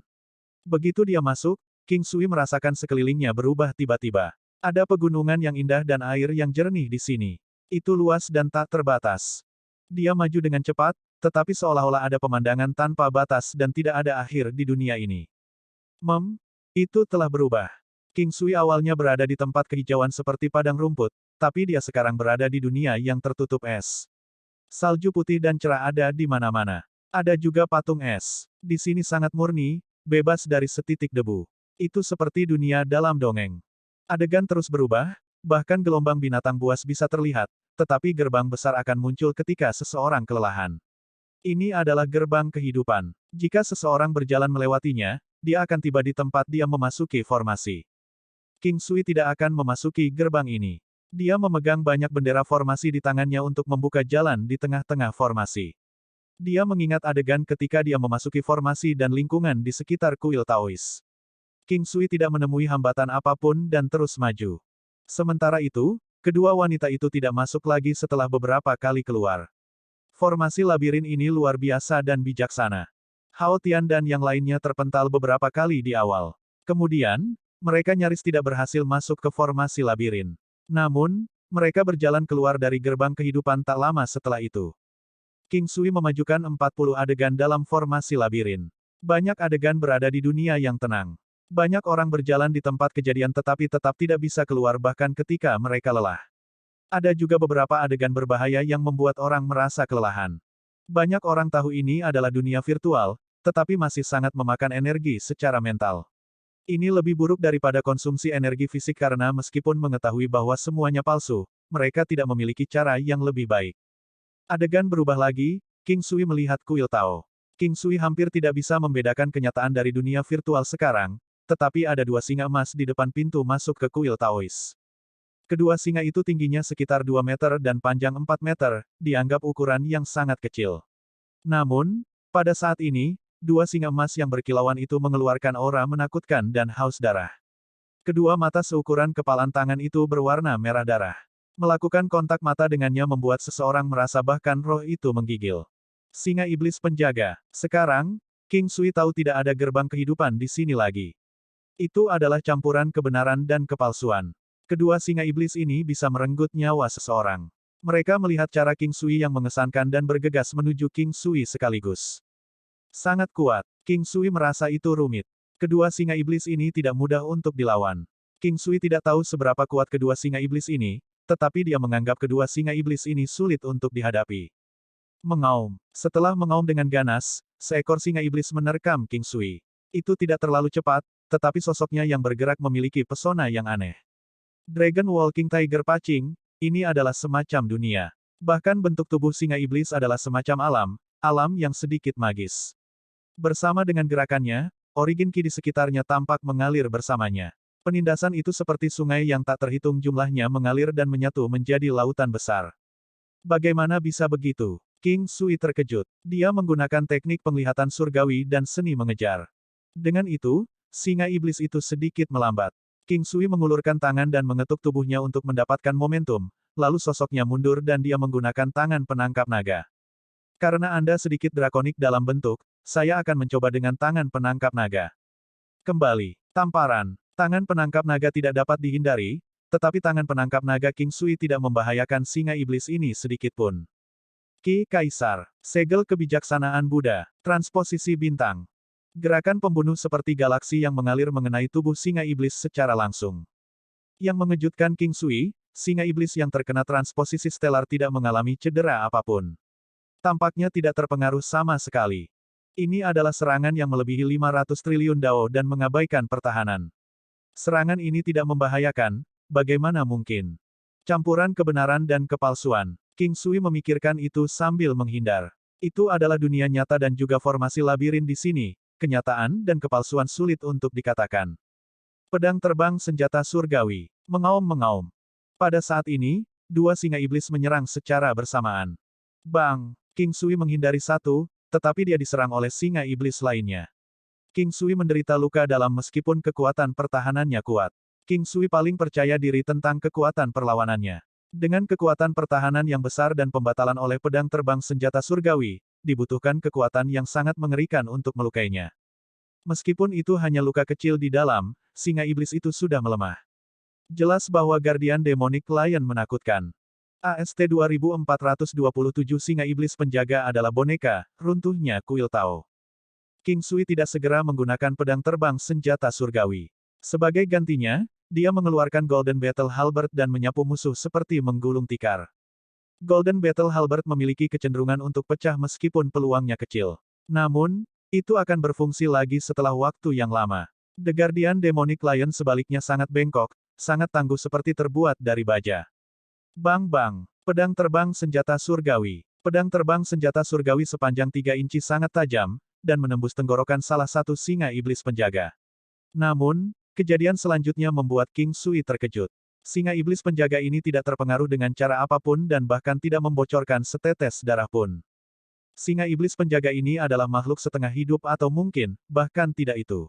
Begitu dia masuk, King Sui merasakan sekelilingnya berubah tiba-tiba. Ada pegunungan yang indah dan air yang jernih di sini. Itu luas dan tak terbatas. Dia maju dengan cepat, tetapi seolah-olah ada pemandangan tanpa batas dan tidak ada akhir di dunia ini. Itu telah berubah. King Sui awalnya berada di tempat kehijauan seperti padang rumput, tapi dia sekarang berada di dunia yang tertutup es. Salju putih dan cerah ada di mana-mana. Ada juga patung es. Di sini sangat murni, bebas dari setitik debu. Itu seperti dunia dalam dongeng. Adegan terus berubah, bahkan gelombang binatang buas bisa terlihat, tetapi gerbang besar akan muncul ketika seseorang kelelahan. Ini adalah gerbang kehidupan. Jika seseorang berjalan melewatinya, dia akan tiba di tempat dia memasuki formasi. King Sui tidak akan memasuki gerbang ini. Dia memegang banyak bendera formasi di tangannya untuk membuka jalan di tengah-tengah formasi. Dia mengingat adegan ketika dia memasuki formasi dan lingkungan di sekitar kuil Taois. King Sui tidak menemui hambatan apapun dan terus maju. Sementara itu, kedua wanita itu tidak masuk lagi setelah beberapa kali keluar. Formasi labirin ini luar biasa dan bijaksana. Hao Tian dan yang lainnya terpental beberapa kali di awal. Kemudian, mereka nyaris tidak berhasil masuk ke formasi labirin. Namun, mereka berjalan keluar dari gerbang kehidupan tak lama setelah itu. King Sui memajukan 40 adegan dalam formasi labirin. Banyak adegan berada di dunia yang tenang. Banyak orang berjalan di tempat kejadian tetapi tetap tidak bisa keluar bahkan ketika mereka lelah. Ada juga beberapa adegan berbahaya yang membuat orang merasa kelelahan. Banyak orang tahu ini adalah dunia virtual, tetapi masih sangat memakan energi secara mental. Ini lebih buruk daripada konsumsi energi fisik karena meskipun mengetahui bahwa semuanya palsu, mereka tidak memiliki cara yang lebih baik. Adegan berubah lagi, King Sui melihat kuil Tao. King Sui hampir tidak bisa membedakan kenyataan dari dunia virtual sekarang, tetapi ada 2 singa emas di depan pintu masuk ke kuil Taois. Kedua singa itu tingginya sekitar 2 meter dan panjang 4 meter, dianggap ukuran yang sangat kecil. Namun, pada saat ini, 2 singa emas yang berkilauan itu mengeluarkan aura menakutkan dan haus darah. Kedua mata seukuran kepalan tangan itu berwarna merah darah. Melakukan kontak mata dengannya membuat seseorang merasa bahkan roh itu menggigil. Singa iblis penjaga. Sekarang, King Sui tahu tidak ada gerbang kehidupan di sini lagi. Itu adalah campuran kebenaran dan kepalsuan. Kedua singa iblis ini bisa merenggut nyawa seseorang. Mereka melihat cara King Sui yang mengesankan dan bergegas menuju King Sui sekaligus. Sangat kuat. King Sui merasa itu rumit. Kedua singa iblis ini tidak mudah untuk dilawan. King Sui tidak tahu seberapa kuat kedua singa iblis ini, tetapi dia menganggap kedua singa iblis ini sulit untuk dihadapi. Mengaum. Setelah mengaum dengan ganas, seekor singa iblis menerkam King Sui. Itu tidak terlalu cepat, tetapi sosoknya yang bergerak memiliki pesona yang aneh. Dragon Walking Tiger Pacing, ini adalah semacam dunia. Bahkan bentuk tubuh singa iblis adalah semacam alam yang sedikit magis. Bersama dengan gerakannya, Origin Ki di sekitarnya tampak mengalir bersamanya. Penindasan itu seperti sungai yang tak terhitung jumlahnya mengalir dan menyatu menjadi lautan besar. Bagaimana bisa begitu? King Sui terkejut. Dia menggunakan teknik penglihatan surgawi dan seni mengejar. Dengan itu, singa iblis itu sedikit melambat. King Sui mengulurkan tangan dan mengetuk tubuhnya untuk mendapatkan momentum, lalu sosoknya mundur dan dia menggunakan tangan penangkap naga. Karena Anda sedikit drakonik dalam bentuk, saya akan mencoba dengan tangan penangkap naga. Kembali, tamparan. Tangan penangkap naga tidak dapat dihindari, tetapi tangan penangkap naga King Sui tidak membahayakan singa iblis ini sedikitpun. Ki Kaisar, segel kebijaksanaan Buddha, transposisi bintang. Gerakan pembunuh seperti galaksi yang mengalir mengenai tubuh singa iblis secara langsung. Yang mengejutkan King Sui, singa iblis yang terkena transposisi stelar tidak mengalami cedera apapun. Tampaknya tidak terpengaruh sama sekali. Ini adalah serangan yang melebihi 500 triliun dao dan mengabaikan pertahanan. Serangan ini tidak membahayakan, bagaimana mungkin? Campuran kebenaran dan kepalsuan. King Sui memikirkan itu sambil menghindar. Itu adalah dunia nyata dan juga formasi labirin di sini. Kenyataan dan kepalsuan sulit untuk dikatakan. Pedang terbang senjata surgawi. Mengaum-mengaum. Pada saat ini, dua singa iblis menyerang secara bersamaan. Bang! King Sui menghindari satu, tetapi dia diserang oleh singa iblis lainnya. King Sui menderita luka dalam meskipun kekuatan pertahanannya kuat. King Sui paling percaya diri tentang kekuatan perlawanannya. Dengan kekuatan pertahanan yang besar dan pembatalan oleh pedang terbang senjata surgawi, dibutuhkan kekuatan yang sangat mengerikan untuk melukainya. Meskipun itu hanya luka kecil di dalam, singa iblis itu sudah melemah. Jelas bahwa Guardian Demonic Lion menakutkan. AST 2427 singa iblis penjaga adalah boneka, runtuhnya kuil Tao. King Sui tidak segera menggunakan pedang terbang senjata surgawi. Sebagai gantinya, dia mengeluarkan Golden Battle Halberd dan menyapu musuh seperti menggulung tikar. Golden Battle Halberd memiliki kecenderungan untuk pecah meskipun peluangnya kecil. Namun, itu akan berfungsi lagi setelah waktu yang lama. The Guardian Demonic Lion sebaliknya sangat bengkok, sangat tangguh seperti terbuat dari baja. Bang-bang, pedang terbang senjata surgawi. Pedang terbang senjata surgawi sepanjang 3 inci sangat tajam, dan menembus tenggorokan salah satu singa iblis penjaga. Namun, kejadian selanjutnya membuat King Sui terkejut. Singa iblis penjaga ini tidak terpengaruh dengan cara apapun dan bahkan tidak membocorkan setetes darah pun. Singa iblis penjaga ini adalah makhluk setengah hidup atau mungkin, bahkan tidak itu.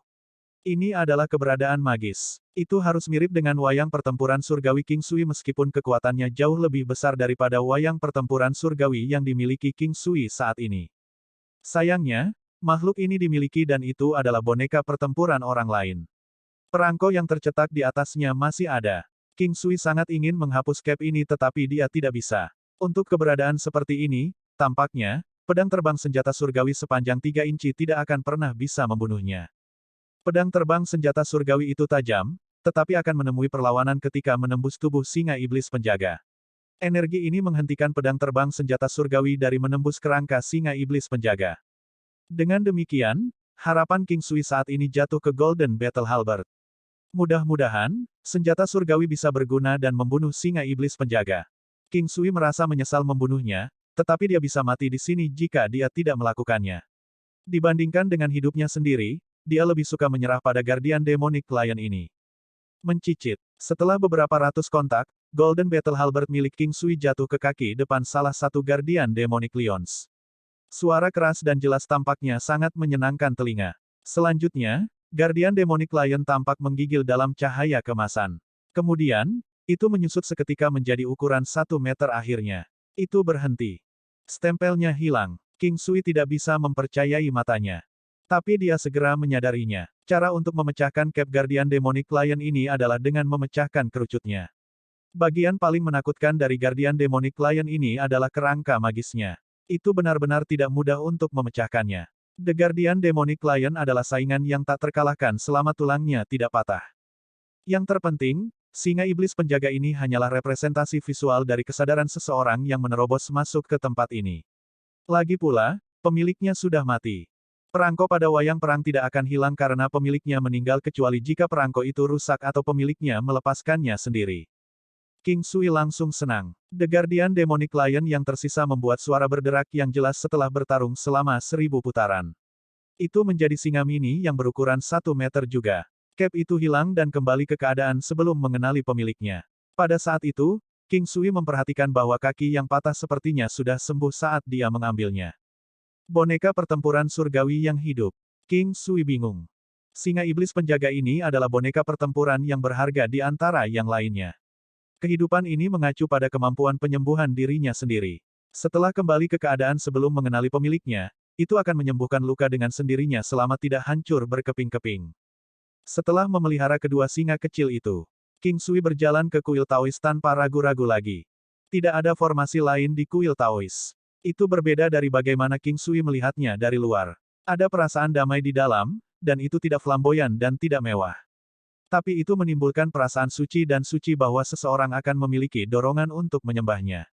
Ini adalah keberadaan magis. Itu harus mirip dengan wayang pertempuran surgawi King Sui meskipun kekuatannya jauh lebih besar daripada wayang pertempuran surgawi yang dimiliki King Sui saat ini. Sayangnya, makhluk ini dimiliki dan itu adalah boneka pertempuran orang lain. Perangko yang tercetak di atasnya masih ada. King Sui sangat ingin menghapus cap ini tetapi dia tidak bisa. Untuk keberadaan seperti ini, tampaknya, pedang terbang senjata surgawi sepanjang 3 inci tidak akan pernah bisa membunuhnya. Pedang terbang senjata surgawi itu tajam, tetapi akan menemui perlawanan ketika menembus tubuh singa iblis penjaga. Energi ini menghentikan pedang terbang senjata surgawi dari menembus kerangka singa iblis penjaga. Dengan demikian, harapan King Sui saat ini jatuh ke Golden Battle Halberd. Mudah-mudahan, senjata surgawi bisa berguna dan membunuh singa iblis penjaga. King Sui merasa menyesal membunuhnya, tetapi dia bisa mati di sini jika dia tidak melakukannya. Dibandingkan dengan hidupnya sendiri, dia lebih suka menyerah pada Guardian Demonic Lion ini. Mencicit. Setelah beberapa ratus kontak, Golden Battle Halberd milik King Sui jatuh ke kaki depan salah satu Guardian Demonic Lions. Suara keras dan jelas tampaknya sangat menyenangkan telinga. Selanjutnya, Guardian Demonic Lion tampak menggigil dalam cahaya kemasan. Kemudian, itu menyusut seketika menjadi ukuran 1 meter akhirnya. Itu berhenti. Stempelnya hilang. King Sui tidak bisa mempercayai matanya. Tapi dia segera menyadarinya. Cara untuk memecahkan cap Guardian Demonic Lion ini adalah dengan memecahkan kerucutnya. Bagian paling menakutkan dari Guardian Demonic Lion ini adalah kerangka magisnya. Itu benar-benar tidak mudah untuk memecahkannya. The Guardian Demonic Lion adalah saingan yang tak terkalahkan selama tulangnya tidak patah. Yang terpenting, singa iblis penjaga ini hanyalah representasi visual dari kesadaran seseorang yang menerobos masuk ke tempat ini. Lagi pula, pemiliknya sudah mati. Perangko pada wayang perang tidak akan hilang karena pemiliknya meninggal kecuali jika perangko itu rusak atau pemiliknya melepaskannya sendiri. King Sui langsung senang. The Guardian Demonic Lion yang tersisa membuat suara berderak yang jelas setelah bertarung selama 1000 putaran. Itu menjadi singa mini yang berukuran 1 meter juga. Cap itu hilang dan kembali ke keadaan sebelum mengenali pemiliknya. Pada saat itu, King Sui memperhatikan bahwa kaki yang patah sepertinya sudah sembuh saat dia mengambilnya. Boneka pertempuran surgawi yang hidup. King Sui bingung. Singa iblis penjaga ini adalah boneka pertempuran yang berharga di antara yang lainnya. Kehidupan ini mengacu pada kemampuan penyembuhan dirinya sendiri. Setelah kembali ke keadaan sebelum mengenali pemiliknya, itu akan menyembuhkan luka dengan sendirinya selama tidak hancur berkeping-keping. Setelah memelihara kedua singa kecil itu, King Sui berjalan ke kuil Taois tanpa ragu-ragu lagi. Tidak ada formasi lain di kuil Taois. Itu berbeda dari bagaimana King Sui melihatnya dari luar. Ada perasaan damai di dalam, dan itu tidak flamboyan dan tidak mewah. Tapi itu menimbulkan perasaan suci dan suci bahwa seseorang akan memiliki dorongan untuk menyembahnya.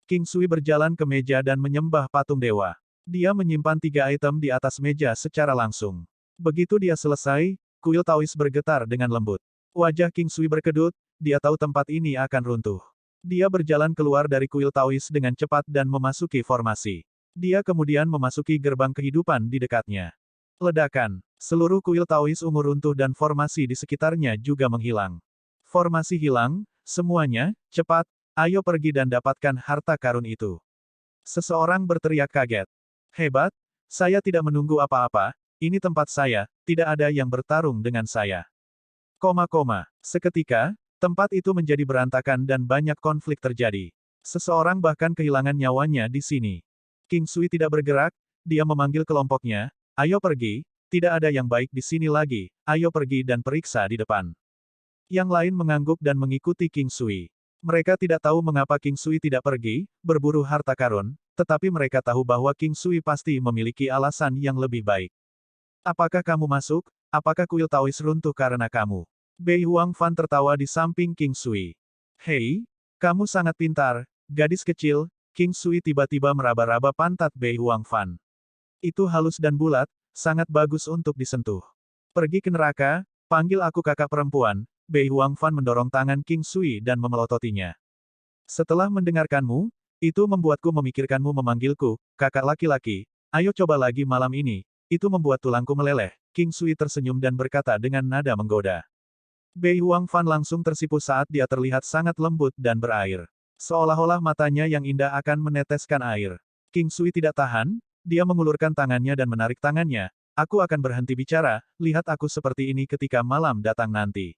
King Sui berjalan ke meja dan menyembah patung dewa. Dia menyimpan 3 item di atas meja secara langsung. Begitu dia selesai, kuil Taois bergetar dengan lembut. Wajah King Sui berkedut, dia tahu tempat ini akan runtuh. Dia berjalan keluar dari kuil Taois dengan cepat dan memasuki formasi. Dia kemudian memasuki gerbang kehidupan di dekatnya. Ledakan. Seluruh kuil Taois ungu runtuh dan formasi di sekitarnya juga menghilang. Formasi hilang, semuanya, cepat, ayo pergi dan dapatkan harta karun itu. Seseorang berteriak kaget. Hebat, saya tidak menunggu apa-apa, ini tempat saya, tidak ada yang bertarung dengan saya. Seketika, tempat itu menjadi berantakan dan banyak konflik terjadi. Seseorang bahkan kehilangan nyawanya di sini. King Sui tidak bergerak, dia memanggil kelompoknya, ayo pergi, tidak ada yang baik di sini lagi, ayo pergi dan periksa di depan. Yang lain mengangguk dan mengikuti King Sui. Mereka tidak tahu mengapa King Sui tidak pergi, berburu harta karun, tetapi mereka tahu bahwa King Sui pasti memiliki alasan yang lebih baik. Apakah kamu masuk? Apakah kuil Taois runtuh karena kamu? Bei Huangfan tertawa di samping King Sui. Hei, kamu sangat pintar, gadis kecil. King Sui tiba-tiba meraba-raba pantat Bei Huangfan. Itu halus dan bulat, sangat bagus untuk disentuh. Pergi ke neraka, panggil aku kakak perempuan. Bei Huangfan mendorong tangan King Sui dan memelototinya. Setelah mendengarkanmu, itu membuatku memikirkanmu memanggilku, kakak laki-laki. Ayo coba lagi malam ini. Itu membuat tulangku meleleh. King Sui tersenyum dan berkata dengan nada menggoda. Bei Huangfan langsung tersipu saat dia terlihat sangat lembut dan berair. Seolah-olah matanya yang indah akan meneteskan air. King Sui tidak tahan, dia mengulurkan tangannya dan menarik tangannya. Aku akan berhenti bicara, lihat aku seperti ini ketika malam datang nanti.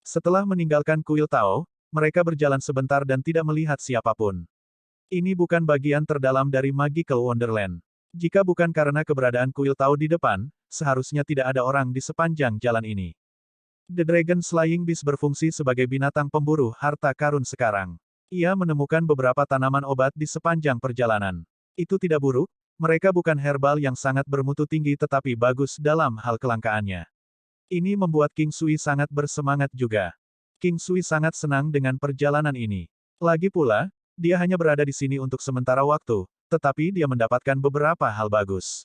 Setelah meninggalkan kuil Tao, mereka berjalan sebentar dan tidak melihat siapapun. Ini bukan bagian terdalam dari Magical Wonderland. Jika bukan karena keberadaan kuil Tao di depan, seharusnya tidak ada orang di sepanjang jalan ini. The Dragon Slaying Beast berfungsi sebagai binatang pemburu harta karun sekarang. Ia menemukan beberapa tanaman obat di sepanjang perjalanan. Itu tidak buruk, mereka bukan herbal yang sangat bermutu tinggi tetapi bagus dalam hal kelangkaannya. Ini membuat King Sui sangat bersemangat juga. King Sui sangat senang dengan perjalanan ini. Lagi pula, dia hanya berada di sini untuk sementara waktu, tetapi dia mendapatkan beberapa hal bagus.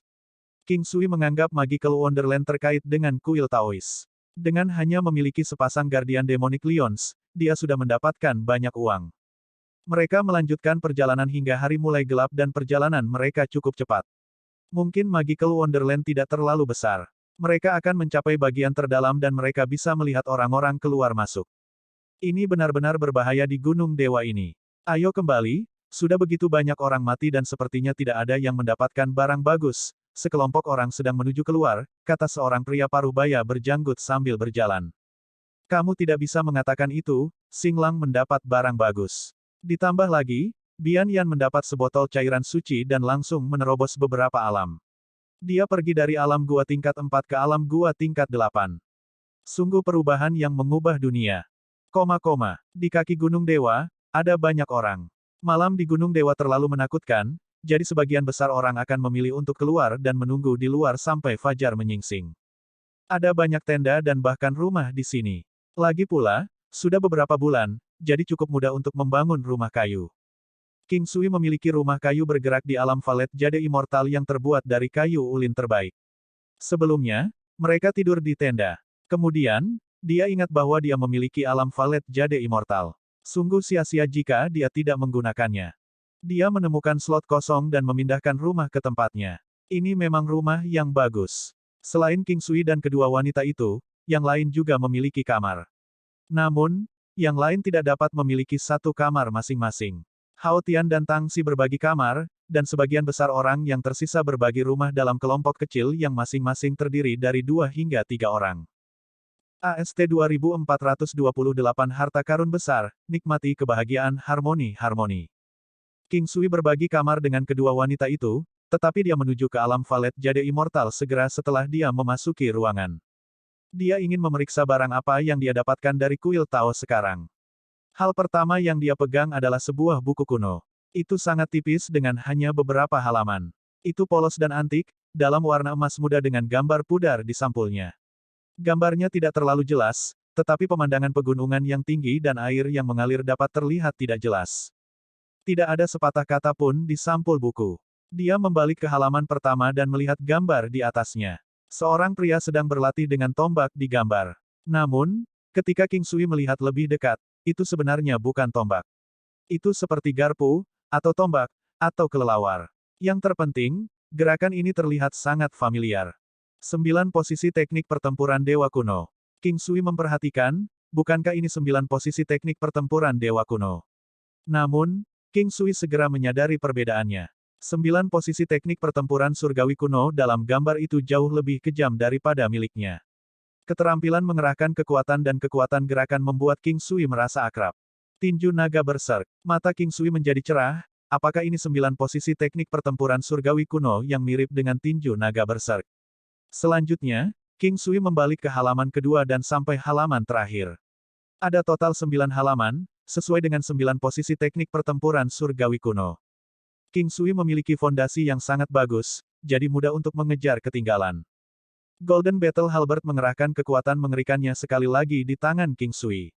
King Sui menganggap Magical Wonderland terkait dengan kuil Taois. Dengan hanya memiliki sepasang Guardian Demonic Lions, dia sudah mendapatkan banyak uang. Mereka melanjutkan perjalanan hingga hari mulai gelap dan perjalanan mereka cukup cepat. Mungkin Magical Wonderland tidak terlalu besar. Mereka akan mencapai bagian terdalam dan mereka bisa melihat orang-orang keluar masuk. Ini benar-benar berbahaya di Gunung Dewa ini. Ayo kembali, sudah begitu banyak orang mati dan sepertinya tidak ada yang mendapatkan barang bagus. Sekelompok orang sedang menuju keluar, kata seorang pria parubaya berjanggut sambil berjalan. Kamu tidak bisa mengatakan itu, Xinglang mendapat barang bagus. Ditambah lagi, Bian Yan mendapat sebotol cairan suci dan langsung menerobos beberapa alam. Dia pergi dari alam gua tingkat 4 ke alam gua tingkat 8. Sungguh perubahan yang mengubah dunia. Di kaki Gunung Dewa, ada banyak orang. Malam di Gunung Dewa terlalu menakutkan, jadi sebagian besar orang akan memilih untuk keluar dan menunggu di luar sampai fajar menyingsing. Ada banyak tenda dan bahkan rumah di sini. Lagi pula, sudah beberapa bulan, jadi cukup mudah untuk membangun rumah kayu. King Sui memiliki rumah kayu bergerak di alam Valet Jade Immortal yang terbuat dari kayu ulin terbaik. Sebelumnya, mereka tidur di tenda. Kemudian, dia ingat bahwa dia memiliki alam Valet Jade Immortal. Sungguh sia-sia jika dia tidak menggunakannya. Dia menemukan slot kosong dan memindahkan rumah ke tempatnya. Ini memang rumah yang bagus. Selain King Sui dan kedua wanita itu, yang lain juga memiliki kamar. Namun, yang lain tidak dapat memiliki satu kamar masing-masing. Hao Tian dan Tang Xi berbagi kamar, dan sebagian besar orang yang tersisa berbagi rumah dalam kelompok kecil yang masing-masing terdiri dari 2 hingga 3 orang. AST 2428 Harta Karun Besar, nikmati kebahagiaan harmoni-harmoni. King Sui berbagi kamar dengan kedua wanita itu, tetapi dia menuju ke alam Valet Jade Immortal segera setelah dia memasuki ruangan. Dia ingin memeriksa barang apa yang dia dapatkan dari kuil Tao sekarang. Hal pertama yang dia pegang adalah sebuah buku kuno. Itu sangat tipis dengan hanya beberapa halaman. Itu polos dan antik, dalam warna emas muda dengan gambar pudar di sampulnya. Gambarnya tidak terlalu jelas, tetapi pemandangan pegunungan yang tinggi dan air yang mengalir dapat terlihat tidak jelas. Tidak ada sepatah kata pun di sampul buku. Dia membalik ke halaman pertama dan melihat gambar di atasnya. Seorang pria sedang berlatih dengan tombak di gambar. Namun, ketika King Sui melihat lebih dekat, itu sebenarnya bukan tombak. Itu seperti garpu, atau tombak, atau kelelawar. Yang terpenting, gerakan ini terlihat sangat familiar. 9 posisi teknik pertempuran Dewa Kuno. King Sui memperhatikan, bukankah ini 9 posisi teknik pertempuran Dewa Kuno? Namun, King Sui segera menyadari perbedaannya. 9 posisi teknik pertempuran surgawi kuno dalam gambar itu jauh lebih kejam daripada miliknya. Keterampilan mengerahkan kekuatan dan kekuatan gerakan membuat King Sui merasa akrab. Tinju naga berserk. Mata King Sui menjadi cerah, apakah ini 9 posisi teknik pertempuran surgawi kuno yang mirip dengan tinju naga berserk? Selanjutnya, King Sui membalik ke halaman kedua dan sampai halaman terakhir. Ada total 9 halaman, sesuai dengan 9 posisi teknik pertempuran surgawi kuno. King Sui memiliki fondasi yang sangat bagus, jadi mudah untuk mengejar ketinggalan. Golden Battle Halberd mengerahkan kekuatan mengerikannya sekali lagi di tangan King Sui.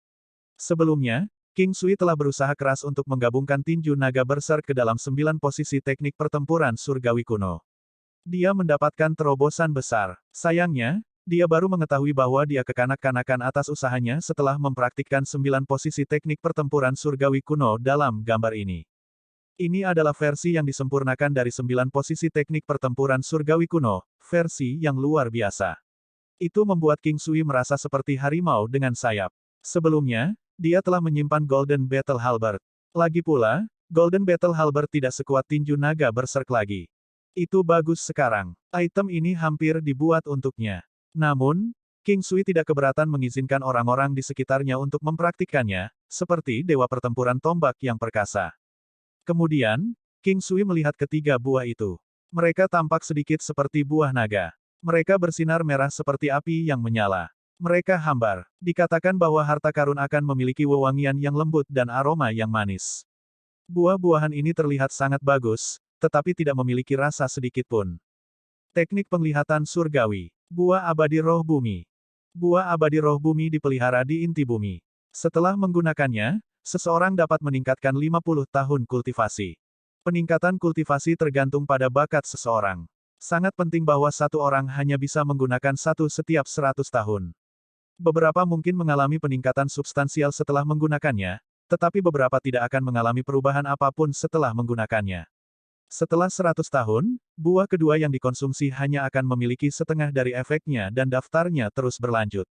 Sebelumnya, King Sui telah berusaha keras untuk menggabungkan tinju naga berserk ke dalam 9 posisi teknik pertempuran surgawi kuno. Dia mendapatkan terobosan besar. Sayangnya, dia baru mengetahui bahwa dia kekanak-kanakan atas usahanya setelah mempraktikkan 9 posisi teknik pertempuran surgawi kuno dalam gambar ini. Ini adalah versi yang disempurnakan dari 9 posisi teknik pertempuran surgawi kuno, versi yang luar biasa. Itu membuat King Sui merasa seperti harimau dengan sayap. Sebelumnya, dia telah menyimpan Golden Battle Halberd. Lagi pula, Golden Battle Halberd tidak sekuat tinju naga berserk lagi. Itu bagus sekarang. Item ini hampir dibuat untuknya. Namun, King Sui tidak keberatan mengizinkan orang-orang di sekitarnya untuk mempraktikkannya, seperti Dewa Pertempuran Tombak yang perkasa. Kemudian, King Sui melihat ketiga buah itu. Mereka tampak sedikit seperti buah naga. Mereka bersinar merah seperti api yang menyala. Mereka hambar. Dikatakan bahwa harta karun akan memiliki wewangian yang lembut dan aroma yang manis. Buah-buahan ini terlihat sangat bagus, tetapi tidak memiliki rasa sedikit pun. Teknik penglihatan surgawi. Buah abadi roh bumi. Buah abadi roh bumi dipelihara di inti bumi. Setelah menggunakannya, seseorang dapat meningkatkan 50 tahun kultivasi. Peningkatan kultivasi tergantung pada bakat seseorang. Sangat penting bahwa satu orang hanya bisa menggunakan satu setiap 100 tahun. Beberapa mungkin mengalami peningkatan substansial setelah menggunakannya, tetapi beberapa tidak akan mengalami perubahan apapun setelah menggunakannya. Setelah 100 tahun, buah kedua yang dikonsumsi hanya akan memiliki setengah dari efeknya dan daftarnya terus berlanjut.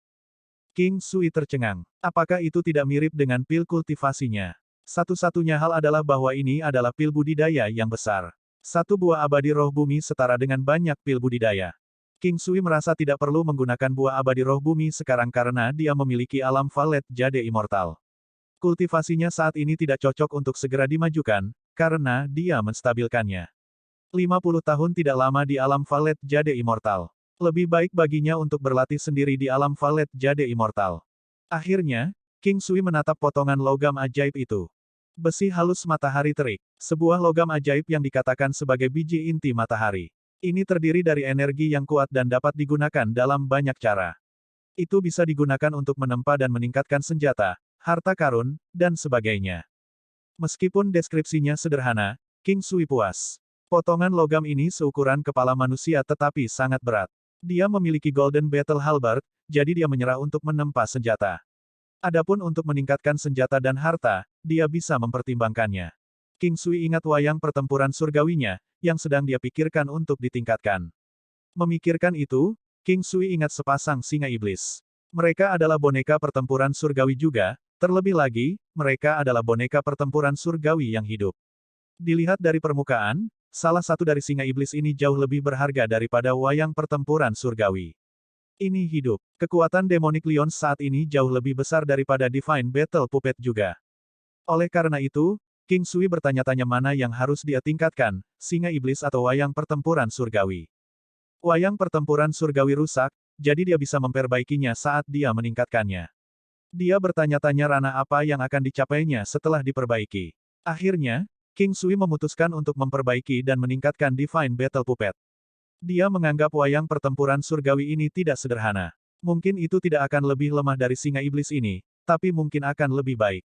King Sui tercengang. Apakah itu tidak mirip dengan pil kultivasinya? Satu-satunya hal adalah bahwa ini adalah pil budidaya yang besar. Satu buah abadi roh bumi setara dengan banyak pil budidaya. King Sui merasa tidak perlu menggunakan buah abadi roh bumi sekarang karena dia memiliki alam Valet Jade Immortal. Kultivasinya saat ini tidak cocok untuk segera dimajukan, karena dia menstabilkannya. 50 tahun tidak lama di alam Valet Jade Immortal. Lebih baik baginya untuk berlatih sendiri di alam Valet Jade Immortal. Akhirnya, King Sui menatap potongan logam ajaib itu. Besi halus matahari terik. Sebuah logam ajaib yang dikatakan sebagai biji inti matahari. Ini terdiri dari energi yang kuat dan dapat digunakan dalam banyak cara. Itu bisa digunakan untuk menempa dan meningkatkan senjata, harta karun, dan sebagainya. Meskipun deskripsinya sederhana, King Sui puas. Potongan logam ini seukuran kepala manusia tetapi sangat berat. Dia memiliki Golden Battle Halberd, jadi dia menyerah untuk menempa senjata. Adapun untuk meningkatkan senjata dan harta, dia bisa mempertimbangkannya. King Sui ingat wayang pertempuran surgawinya, yang sedang dia pikirkan untuk ditingkatkan. Memikirkan itu, King Sui ingat sepasang singa iblis. Mereka adalah boneka pertempuran surgawi juga, terlebih lagi, mereka adalah boneka pertempuran surgawi yang hidup. Dilihat dari permukaan, salah satu dari singa iblis ini jauh lebih berharga daripada wayang pertempuran surgawi. Ini hidup. Kekuatan Demonic Lions saat ini jauh lebih besar daripada Divine Battle Puppet juga. Oleh karena itu, King Sui bertanya-tanya mana yang harus dia tingkatkan, singa iblis atau wayang pertempuran surgawi. Wayang pertempuran surgawi rusak, jadi dia bisa memperbaikinya saat dia meningkatkannya. Dia bertanya-tanya ranah apa yang akan dicapainya setelah diperbaiki. Akhirnya, King Sui memutuskan untuk memperbaiki dan meningkatkan Divine Battle Puppet. Dia menganggap wayang pertempuran surgawi ini tidak sederhana. Mungkin itu tidak akan lebih lemah dari singa iblis ini, tapi mungkin akan lebih baik.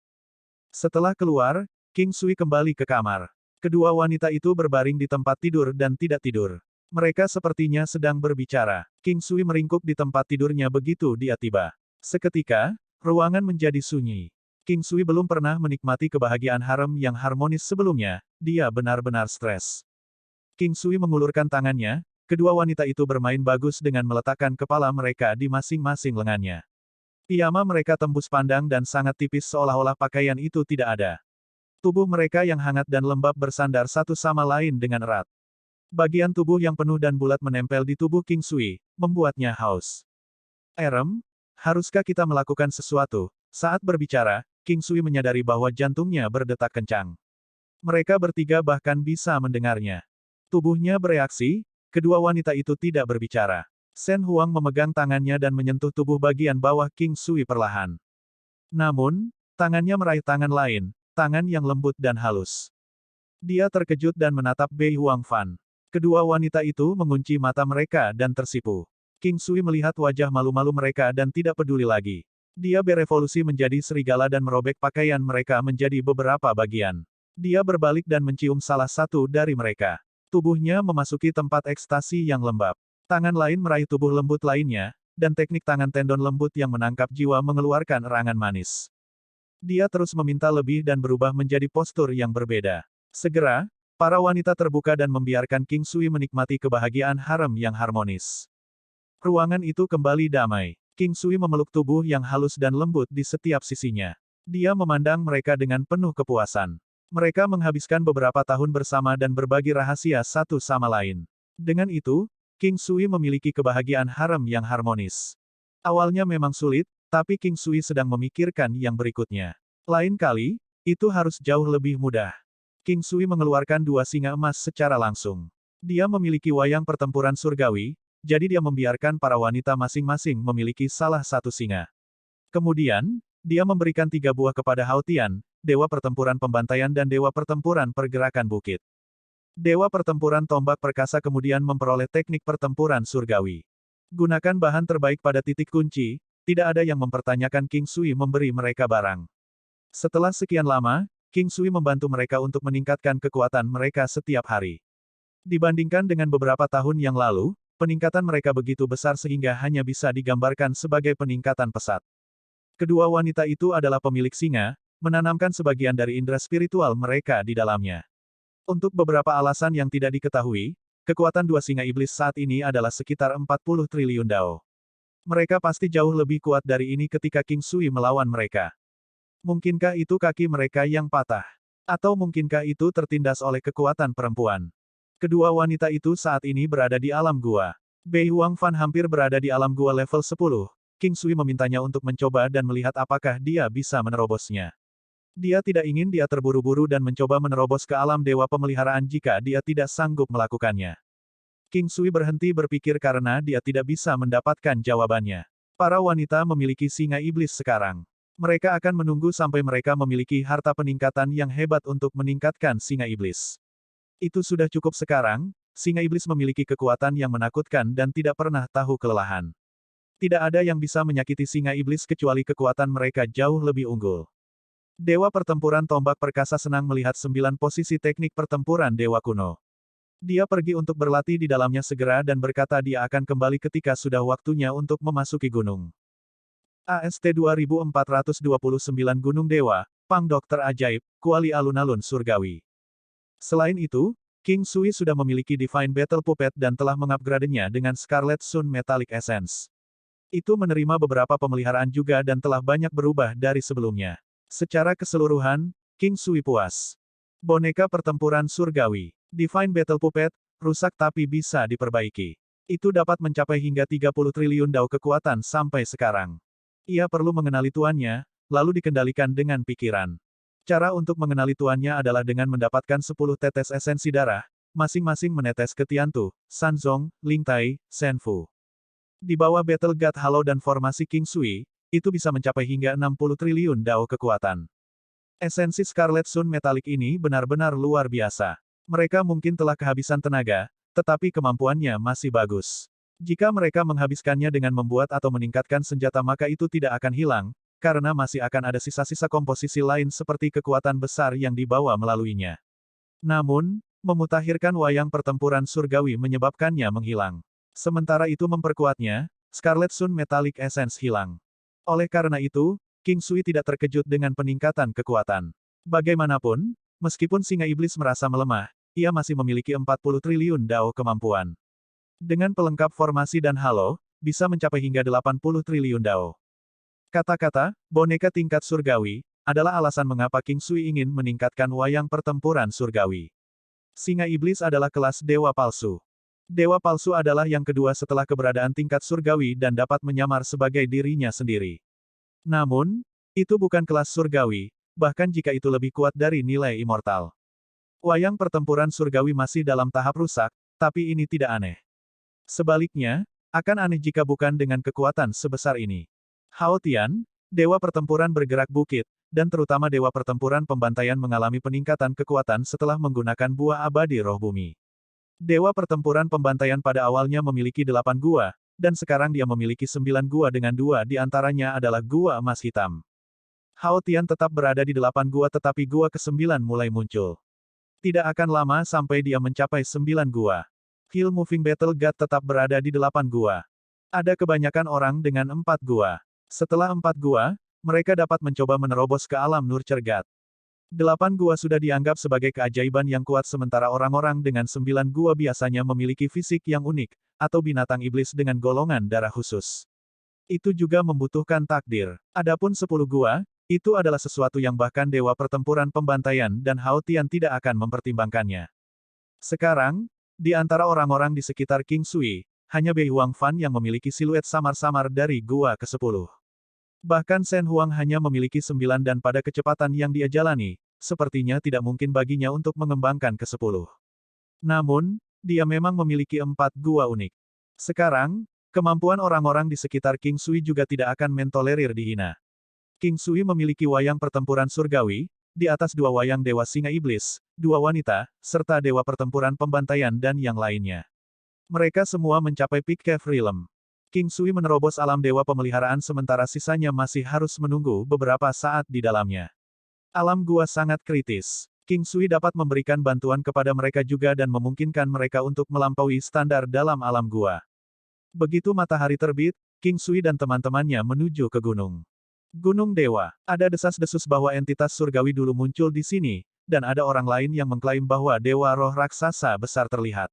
Setelah keluar, King Sui kembali ke kamar. Kedua wanita itu berbaring di tempat tidur dan tidak tidur. Mereka sepertinya sedang berbicara. King Sui meringkuk di tempat tidurnya begitu dia tiba. Seketika, ruangan menjadi sunyi. King Sui belum pernah menikmati kebahagiaan harem yang harmonis sebelumnya, dia benar-benar stres. King Sui mengulurkan tangannya, kedua wanita itu bermain bagus dengan meletakkan kepala mereka di masing-masing lengannya. Piyama mereka tembus pandang dan sangat tipis seolah-olah pakaian itu tidak ada. Tubuh mereka yang hangat dan lembab bersandar satu sama lain dengan erat. Bagian tubuh yang penuh dan bulat menempel di tubuh King Sui, membuatnya haus. Erem, haruskah kita melakukan sesuatu? Saat berbicara, King Sui menyadari bahwa jantungnya berdetak kencang. Mereka bertiga bahkan bisa mendengarnya. Tubuhnya bereaksi, kedua wanita itu tidak berbicara. Shen Huang memegang tangannya dan menyentuh tubuh bagian bawah King Sui perlahan. Namun, tangannya meraih tangan lain, tangan yang lembut dan halus. Dia terkejut dan menatap Bei Huang Fan. Kedua wanita itu mengunci mata mereka dan tersipu. King Sui melihat wajah malu-malu mereka dan tidak peduli lagi. Dia berevolusi menjadi serigala dan merobek pakaian mereka menjadi beberapa bagian. Dia berbalik dan mencium salah satu dari mereka. Tubuhnya memasuki tempat ekstasi yang lembab. Tangan lain meraih tubuh lembut lainnya, dan teknik tangan tendon lembut yang menangkap jiwa mengeluarkan erangan manis. Dia terus meminta lebih dan berubah menjadi postur yang berbeda. Segera, para wanita terbuka dan membiarkan King Sui menikmati kebahagiaan harem yang harmonis. Ruangan itu kembali damai. King Sui memeluk tubuh yang halus dan lembut di setiap sisinya. Dia memandang mereka dengan penuh kepuasan. Mereka menghabiskan beberapa tahun bersama dan berbagi rahasia satu sama lain. Dengan itu, King Sui memiliki kebahagiaan harem yang harmonis. Awalnya memang sulit, tapi King Sui sedang memikirkan yang berikutnya. Lain kali, itu harus jauh lebih mudah. King Sui mengeluarkan dua singa emas secara langsung. Dia memiliki wayang pertempuran surgawi, jadi dia membiarkan para wanita masing-masing memiliki salah satu singa. Kemudian, dia memberikan 3 buah kepada Hao Tian, Dewa Pertempuran Pembantaian dan Dewa Pertempuran Pergerakan Bukit. Dewa Pertempuran Tombak Perkasa kemudian memperoleh teknik pertempuran surgawi. Gunakan bahan terbaik pada titik kunci, tidak ada yang mempertanyakan King Sui memberi mereka barang. Setelah sekian lama, King Sui membantu mereka untuk meningkatkan kekuatan mereka setiap hari. Dibandingkan dengan beberapa tahun yang lalu, peningkatan mereka begitu besar sehingga hanya bisa digambarkan sebagai peningkatan pesat. Kedua wanita itu adalah pemilik singa, menanamkan sebagian dari indera spiritual mereka di dalamnya. Untuk beberapa alasan yang tidak diketahui, kekuatan dua singa iblis saat ini adalah sekitar 40 triliun dao. Mereka pasti jauh lebih kuat dari ini ketika King Sui melawan mereka. Mungkinkah itu kaki mereka yang patah? Atau mungkinkah itu tertindas oleh kekuatan perempuan? Kedua wanita itu saat ini berada di alam gua. Bei Huang Fan hampir berada di alam gua level 10. King Sui memintanya untuk mencoba dan melihat apakah dia bisa menerobosnya. Dia tidak ingin dia terburu-buru dan mencoba menerobos ke alam dewa pemeliharaan jika dia tidak sanggup melakukannya. King Sui berhenti berpikir karena dia tidak bisa mendapatkan jawabannya. Para wanita memiliki singa iblis sekarang. Mereka akan menunggu sampai mereka memiliki harta peningkatan yang hebat untuk meningkatkan singa iblis. Itu sudah cukup sekarang, singa iblis memiliki kekuatan yang menakutkan dan tidak pernah tahu kelelahan. Tidak ada yang bisa menyakiti singa iblis kecuali kekuatan mereka jauh lebih unggul. Dewa pertempuran tombak perkasa senang melihat 9 posisi teknik pertempuran dewa kuno. Dia pergi untuk berlatih di dalamnya segera dan berkata dia akan kembali ketika sudah waktunya untuk memasuki gunung. AST 2429 Gunung Dewa, Pang Dokter Ajaib, Kuali Alun-Alun Surgawi. Selain itu, King Sui sudah memiliki Divine Battle Puppet dan telah mengupgrade-nya dengan Scarlet Sun Metallic Essence. Itu menerima beberapa pemeliharaan juga dan telah banyak berubah dari sebelumnya. Secara keseluruhan, King Sui puas. Boneka pertempuran surgawi. Divine Battle Puppet, rusak tapi bisa diperbaiki. Itu dapat mencapai hingga 30 triliun dao kekuatan sampai sekarang. Ia perlu mengenali tuannya, lalu dikendalikan dengan pikiran. Cara untuk mengenali tuannya adalah dengan mendapatkan 10 tetes esensi darah, masing-masing menetes ke Tiantu, Sanzong, Lingtai, Senfu. Di bawah Battle God Halo dan formasi King Sui, itu bisa mencapai hingga 60 triliun dao kekuatan. Esensi Scarlet Sun Metallic ini benar-benar luar biasa. Mereka mungkin telah kehabisan tenaga, tetapi kemampuannya masih bagus. Jika mereka menghabiskannya dengan membuat atau meningkatkan senjata maka itu tidak akan hilang, karena masih akan ada sisa-sisa komposisi lain seperti kekuatan besar yang dibawa melaluinya. Namun, memutakhirkan wayang pertempuran surgawi menyebabkannya menghilang. Sementara itu memperkuatnya, Scarlet Sun Metallic Essence hilang. Oleh karena itu, King Sui tidak terkejut dengan peningkatan kekuatan. Bagaimanapun, meskipun singa iblis merasa melemah, ia masih memiliki 40 triliun dao kemampuan. Dengan pelengkap formasi dan halo, bisa mencapai hingga 80 triliun dao. Kata-kata, boneka tingkat surgawi, adalah alasan mengapa King Sui ingin meningkatkan wayang pertempuran surgawi. Singa iblis adalah kelas dewa palsu. Dewa palsu adalah yang kedua setelah keberadaan tingkat surgawi dan dapat menyamar sebagai dirinya sendiri. Namun, itu bukan kelas surgawi, bahkan jika itu lebih kuat dari nilai immortal. Wayang pertempuran surgawi masih dalam tahap rusak, tapi ini tidak aneh. Sebaliknya, akan aneh jika bukan dengan kekuatan sebesar ini. Hao Tian, dewa pertempuran bergerak bukit, dan terutama dewa pertempuran pembantaian mengalami peningkatan kekuatan setelah menggunakan buah abadi roh bumi. Dewa pertempuran pembantaian pada awalnya memiliki 8 gua, dan sekarang dia memiliki 9 gua dengan 2 di antaranya adalah gua emas hitam. Hao Tian tetap berada di 8 gua tetapi gua ke-9 mulai muncul. Tidak akan lama sampai dia mencapai 9 gua. Hill Moving Battle God tetap berada di 8 gua. Ada kebanyakan orang dengan 4 gua. Setelah 4 gua, mereka dapat mencoba menerobos ke alam Nurture God. 8 gua sudah dianggap sebagai keajaiban yang kuat sementara orang-orang dengan 9 gua biasanya memiliki fisik yang unik, atau binatang iblis dengan golongan darah khusus. Itu juga membutuhkan takdir. Adapun 10 gua, itu adalah sesuatu yang bahkan dewa pertempuran pembantaian dan Hao Tian tidak akan mempertimbangkannya. Sekarang, di antara orang-orang di sekitar King Sui, hanya Bei Huang Fan yang memiliki siluet samar-samar dari gua ke-10. Bahkan Shen Huang hanya memiliki 9 dan pada kecepatan yang dia jalani, sepertinya tidak mungkin baginya untuk mengembangkan ke-10. Namun, dia memang memiliki 4 gua unik. Sekarang, kemampuan orang-orang di sekitar King Sui juga tidak akan mentolerir dihina. King Sui memiliki wayang pertempuran surgawi, di atas 2 wayang dewa singa iblis, 2 wanita, serta dewa pertempuran pembantaian dan yang lainnya. Mereka semua mencapai Peak Cave Realm. King Sui menerobos alam dewa pemeliharaan sementara sisanya masih harus menunggu beberapa saat di dalamnya. Alam gua sangat kritis. King Sui dapat memberikan bantuan kepada mereka juga dan memungkinkan mereka untuk melampaui standar dalam alam gua. Begitu matahari terbit, King Sui dan teman-temannya menuju ke gunung. Gunung Dewa. Ada desas-desus bahwa entitas surgawi dulu muncul di sini, dan ada orang lain yang mengklaim bahwa dewa roh raksasa besar terlihat.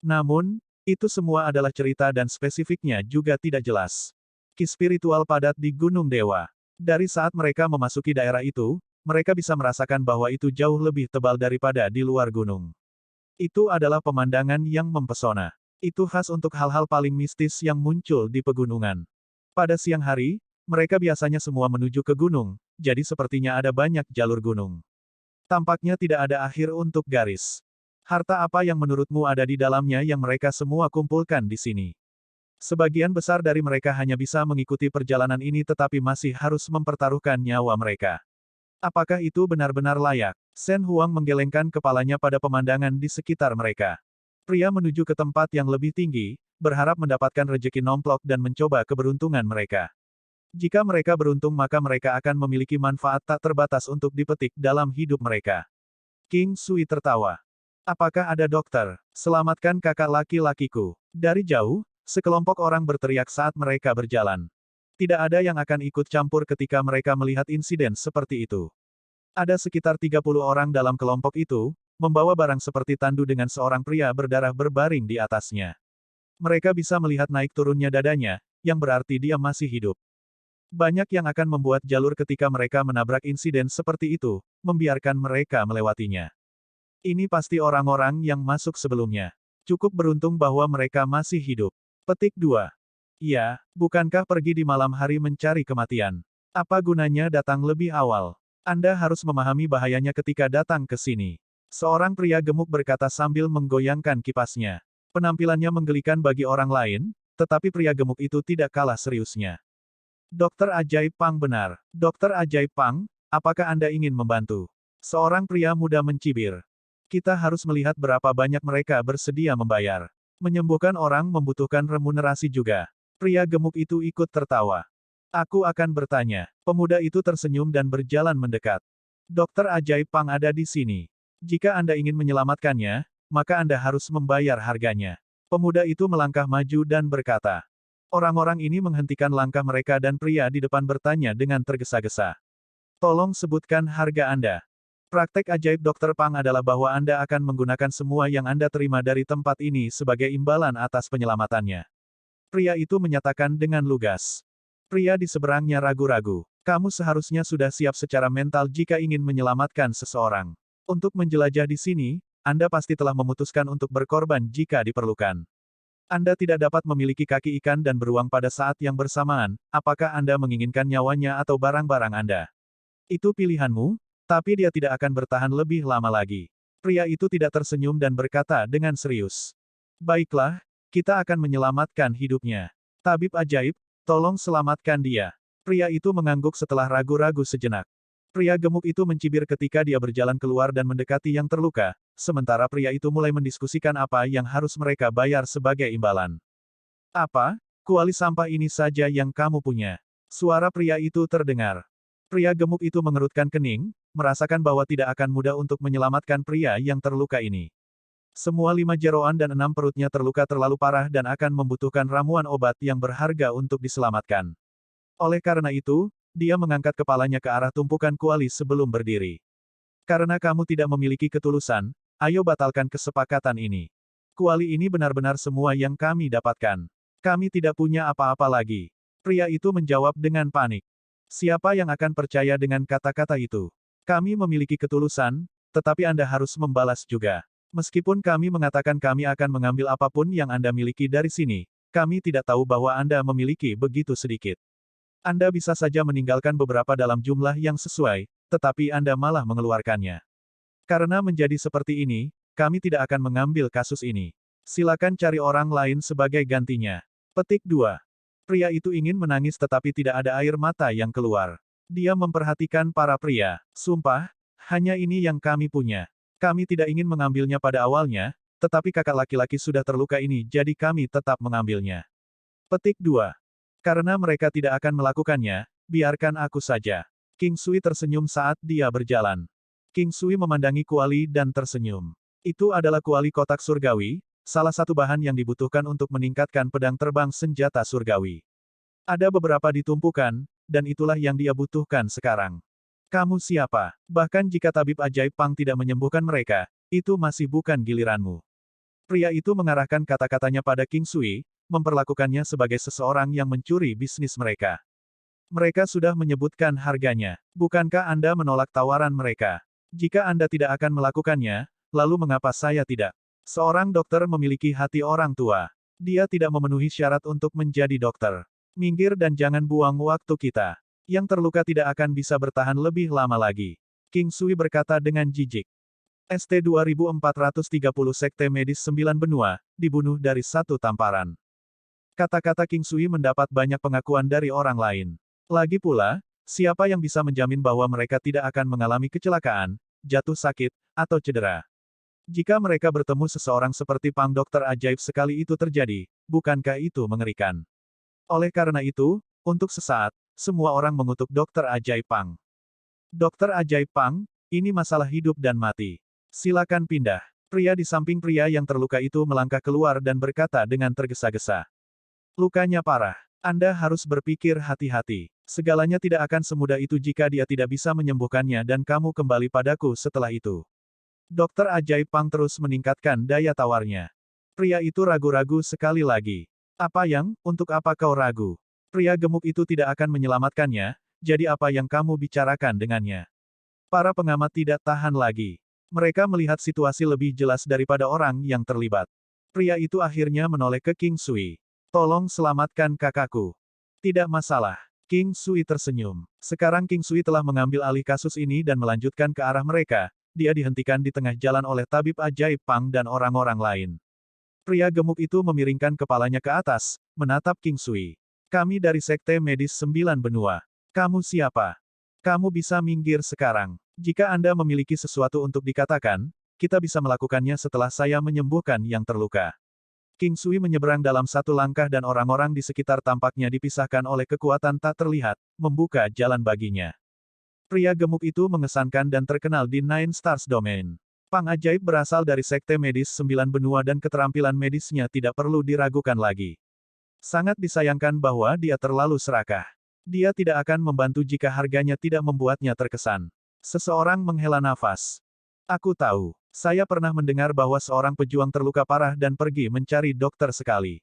Namun, itu semua adalah cerita dan spesifiknya juga tidak jelas. Ki spiritual padat di Gunung Dewa. Dari saat mereka memasuki daerah itu, mereka bisa merasakan bahwa itu jauh lebih tebal daripada di luar gunung. Itu adalah pemandangan yang mempesona. Itu khas untuk hal-hal paling mistis yang muncul di pegunungan. Pada siang hari, mereka biasanya semua menuju ke gunung, jadi sepertinya ada banyak jalur gunung. Tampaknya tidak ada akhir untuk garis. Harta apa yang menurutmu ada di dalamnya yang mereka semua kumpulkan di sini? Sebagian besar dari mereka hanya bisa mengikuti perjalanan ini tetapi masih harus mempertaruhkan nyawa mereka. Apakah itu benar-benar layak? Shen Huang menggelengkan kepalanya pada pemandangan di sekitar mereka. Pria menuju ke tempat yang lebih tinggi, berharap mendapatkan rejeki nomplok dan mencoba keberuntungan mereka. Jika mereka beruntung maka mereka akan memiliki manfaat tak terbatas untuk dipetik dalam hidup mereka. King Sui tertawa. Apakah ada dokter? Selamatkan kakak laki-lakiku. Dari jauh, sekelompok orang berteriak saat mereka berjalan. Tidak ada yang akan ikut campur ketika mereka melihat insiden seperti itu. Ada sekitar 30 orang dalam kelompok itu, membawa barang seperti tandu dengan seorang pria berdarah berbaring di atasnya. Mereka bisa melihat naik turunnya dadanya, yang berarti dia masih hidup. Banyak yang akan membuat jalur ketika mereka menabrak insiden seperti itu, membiarkan mereka melewatinya. Ini pasti orang-orang yang masuk sebelumnya. Cukup beruntung bahwa mereka masih hidup. Petik 2. Iya, bukankah pergi di malam hari mencari kematian? Apa gunanya datang lebih awal? Anda harus memahami bahayanya ketika datang ke sini. Seorang pria gemuk berkata sambil menggoyangkan kipasnya. Penampilannya menggelikan bagi orang lain, tetapi pria gemuk itu tidak kalah seriusnya. Dokter Ajaib Pang benar. Dokter Ajaib Pang, apakah Anda ingin membantu? Seorang pria muda mencibir. Kita harus melihat berapa banyak mereka bersedia membayar. Menyembuhkan orang membutuhkan remunerasi juga. Pria gemuk itu ikut tertawa. Aku akan bertanya. Pemuda itu tersenyum dan berjalan mendekat. Dokter Ajaib Pang ada di sini. Jika Anda ingin menyelamatkannya, maka Anda harus membayar harganya. Pemuda itu melangkah maju dan berkata. Orang-orang ini menghentikan langkah mereka dan pria di depan bertanya dengan tergesa-gesa. Tolong sebutkan harga Anda. Praktek ajaib Dr. Pang adalah bahwa Anda akan menggunakan semua yang Anda terima dari tempat ini sebagai imbalan atas penyelamatannya. Pria itu menyatakan dengan lugas. Pria di seberangnya ragu-ragu. Kamu seharusnya sudah siap secara mental jika ingin menyelamatkan seseorang. Untuk menjelajah di sini, Anda pasti telah memutuskan untuk berkorban jika diperlukan. Anda tidak dapat memiliki kaki ikan dan beruang pada saat yang bersamaan, apakah Anda menginginkan nyawanya atau barang-barang Anda? Itu pilihanmu, tapi dia tidak akan bertahan lebih lama lagi. Pria itu tidak tersenyum dan berkata dengan serius. Baiklah, kita akan menyelamatkan hidupnya. Tabib ajaib, tolong selamatkan dia. Pria itu mengangguk setelah ragu-ragu sejenak. Pria gemuk itu mencibir ketika dia berjalan keluar dan mendekati yang terluka, sementara pria itu mulai mendiskusikan apa yang harus mereka bayar sebagai imbalan. Apa? Kuali sampah ini saja yang kamu punya. Suara pria itu terdengar. Pria gemuk itu mengerutkan kening, merasakan bahwa tidak akan mudah untuk menyelamatkan pria yang terluka ini. Semua 5 jeroan dan 6 perutnya terluka terlalu parah dan akan membutuhkan ramuan obat yang berharga untuk diselamatkan. Oleh karena itu, dia mengangkat kepalanya ke arah tumpukan kuali sebelum berdiri. Karena kamu tidak memiliki ketulusan, ayo batalkan kesepakatan ini. Kuali ini benar-benar semua yang kami dapatkan. Kami tidak punya apa-apa lagi. Pria itu menjawab dengan panik. Siapa yang akan percaya dengan kata-kata itu? Kami memiliki ketulusan, tetapi Anda harus membalas juga. Meskipun kami mengatakan kami akan mengambil apapun yang Anda miliki dari sini, kami tidak tahu bahwa Anda memiliki begitu sedikit. Anda bisa saja meninggalkan beberapa dalam jumlah yang sesuai, tetapi Anda malah mengeluarkannya. Karena menjadi seperti ini, kami tidak akan mengambil kasus ini. Silakan cari orang lain sebagai gantinya. Petik 2. Pria itu ingin menangis tetapi tidak ada air mata yang keluar. Dia memperhatikan para pria. Sumpah, hanya ini yang kami punya. Kami tidak ingin mengambilnya pada awalnya, tetapi kakak laki-laki sudah terluka ini jadi kami tetap mengambilnya. Petik 2. Karena mereka tidak akan melakukannya, biarkan aku saja. King Sui tersenyum saat dia berjalan. King Sui memandangi kuali dan tersenyum. Itu adalah kuali kotak surgawi, salah satu bahan yang dibutuhkan untuk meningkatkan pedang terbang senjata surgawi. Ada beberapa ditumpukan, dan itulah yang dia butuhkan sekarang. Kamu siapa? Bahkan jika tabib ajaib Pang tidak menyembuhkan mereka, itu masih bukan giliranmu. Pria itu mengarahkan kata-katanya pada King Sui, memperlakukannya sebagai seseorang yang mencuri bisnis mereka. Mereka sudah menyebutkan harganya. Bukankah Anda menolak tawaran mereka? Jika Anda tidak akan melakukannya, lalu mengapa saya tidak? Seorang dokter memiliki hati orang tua. Dia tidak memenuhi syarat untuk menjadi dokter. Minggir dan jangan buang waktu kita. Yang terluka tidak akan bisa bertahan lebih lama lagi. King Sui berkata dengan jijik. ST 2430 Sekte Medis 9 Benua, dibunuh dari satu tamparan. Kata-kata King Sui mendapat banyak pengakuan dari orang lain. Lagi pula, siapa yang bisa menjamin bahwa mereka tidak akan mengalami kecelakaan, jatuh sakit, atau cedera? Jika mereka bertemu seseorang seperti Pang dokter ajaib sekali itu terjadi, bukankah itu mengerikan? Oleh karena itu, untuk sesaat, semua orang mengutuk Dokter Ajaib Pang. Dokter Ajaib Pang, ini masalah hidup dan mati. Silakan pindah. Pria di samping pria yang terluka itu melangkah keluar dan berkata dengan tergesa-gesa. Lukanya parah. Anda harus berpikir hati-hati. Segalanya tidak akan semudah itu jika dia tidak bisa menyembuhkannya dan kamu kembali padaku setelah itu. Dokter Ajaib Pang terus meningkatkan daya tawarnya. Pria itu ragu-ragu sekali lagi. Untuk apa kau ragu? Pria gemuk itu tidak akan menyelamatkannya, jadi apa yang kamu bicarakan dengannya? Para pengamat tidak tahan lagi. Mereka melihat situasi lebih jelas daripada orang yang terlibat. Pria itu akhirnya menoleh ke King Sui. Tolong selamatkan kakakku. Tidak masalah. King Sui tersenyum. Sekarang King Sui telah mengambil alih kasus ini dan melanjutkan ke arah mereka. Dia dihentikan di tengah jalan oleh tabib ajaib Pang dan orang-orang lain. Pria gemuk itu memiringkan kepalanya ke atas, menatap King Sui. Kami dari Sekte Medis Sembilan Benua. Kamu siapa? Kamu bisa minggir sekarang. Jika Anda memiliki sesuatu untuk dikatakan, kita bisa melakukannya setelah saya menyembuhkan yang terluka. King Sui menyeberang dalam satu langkah dan orang-orang di sekitar tampaknya dipisahkan oleh kekuatan tak terlihat, membuka jalan baginya. Pria gemuk itu mengesankan dan terkenal di Nine Stars Domain. Pang ajaib berasal dari Sekte Medis Sembilan Benua dan keterampilan medisnya tidak perlu diragukan lagi. Sangat disayangkan bahwa dia terlalu serakah. Dia tidak akan membantu jika harganya tidak membuatnya terkesan. Seseorang menghela nafas. Aku tahu. Saya pernah mendengar bahwa seorang pejuang terluka parah dan pergi mencari dokter sekali.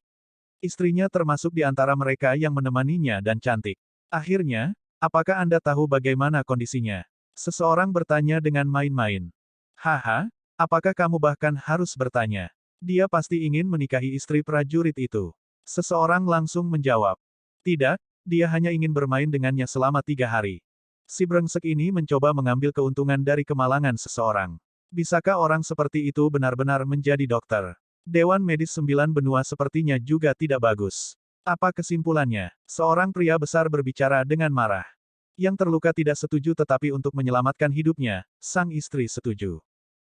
Istrinya termasuk di antara mereka yang menemaninya dan cantik. Akhirnya, apakah Anda tahu bagaimana kondisinya? Seseorang bertanya dengan main-main. Haha, apakah kamu bahkan harus bertanya? Dia pasti ingin menikahi istri prajurit itu. Seseorang langsung menjawab. Tidak, dia hanya ingin bermain dengannya selama 3 hari. Si brengsek ini mencoba mengambil keuntungan dari kemalangan seseorang. Bisakah orang seperti itu benar-benar menjadi dokter? Dewan Medis Sembilan Benua sepertinya juga tidak bagus. Apa kesimpulannya? Seorang pria besar berbicara dengan marah. Yang terluka tidak setuju tetapi untuk menyelamatkan hidupnya, sang istri setuju.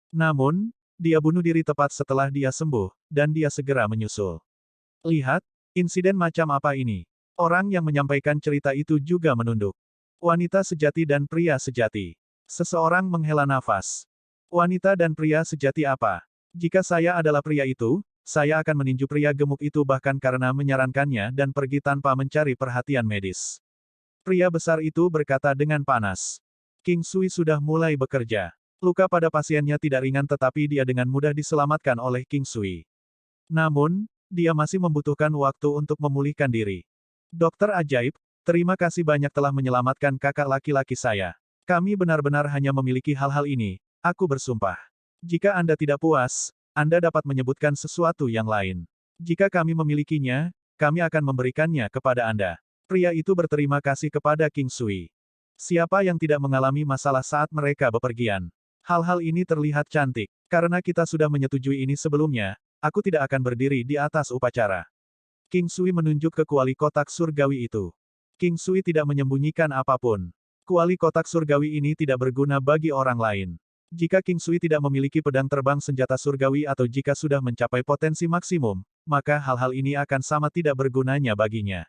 Namun, dia bunuh diri tepat setelah dia sembuh, dan dia segera menyusul. Lihat, insiden macam apa ini? Orang yang menyampaikan cerita itu juga menunduk. Wanita sejati dan pria sejati. Seseorang menghela nafas. Wanita dan pria sejati apa? Jika saya adalah pria itu, saya akan meninju pria gemuk itu bahkan karena menyarankannya dan pergi tanpa mencari perhatian medis. Pria besar itu berkata dengan panas. King Sui sudah mulai bekerja. Luka pada pasiennya tidak ringan tetapi dia dengan mudah diselamatkan oleh King Sui. Namun, dia masih membutuhkan waktu untuk memulihkan diri. Dokter ajaib, terima kasih banyak telah menyelamatkan kakak laki-laki saya. Kami benar-benar hanya memiliki hal-hal ini, aku bersumpah. Jika Anda tidak puas, Anda dapat menyebutkan sesuatu yang lain. Jika kami memilikinya, kami akan memberikannya kepada Anda. Pria itu berterima kasih kepada King Sui. Siapa yang tidak mengalami masalah saat mereka bepergian? Hal-hal ini terlihat cantik. Karena kita sudah menyetujui ini sebelumnya, aku tidak akan berdiri di atas upacara. King Sui menunjuk ke kuali kotak surgawi itu. King Sui tidak menyembunyikan apapun. Kuali kotak surgawi ini tidak berguna bagi orang lain. Jika King Sui tidak memiliki pedang terbang senjata surgawi atau jika sudah mencapai potensi maksimum, maka hal-hal ini akan sama tidak bergunanya baginya.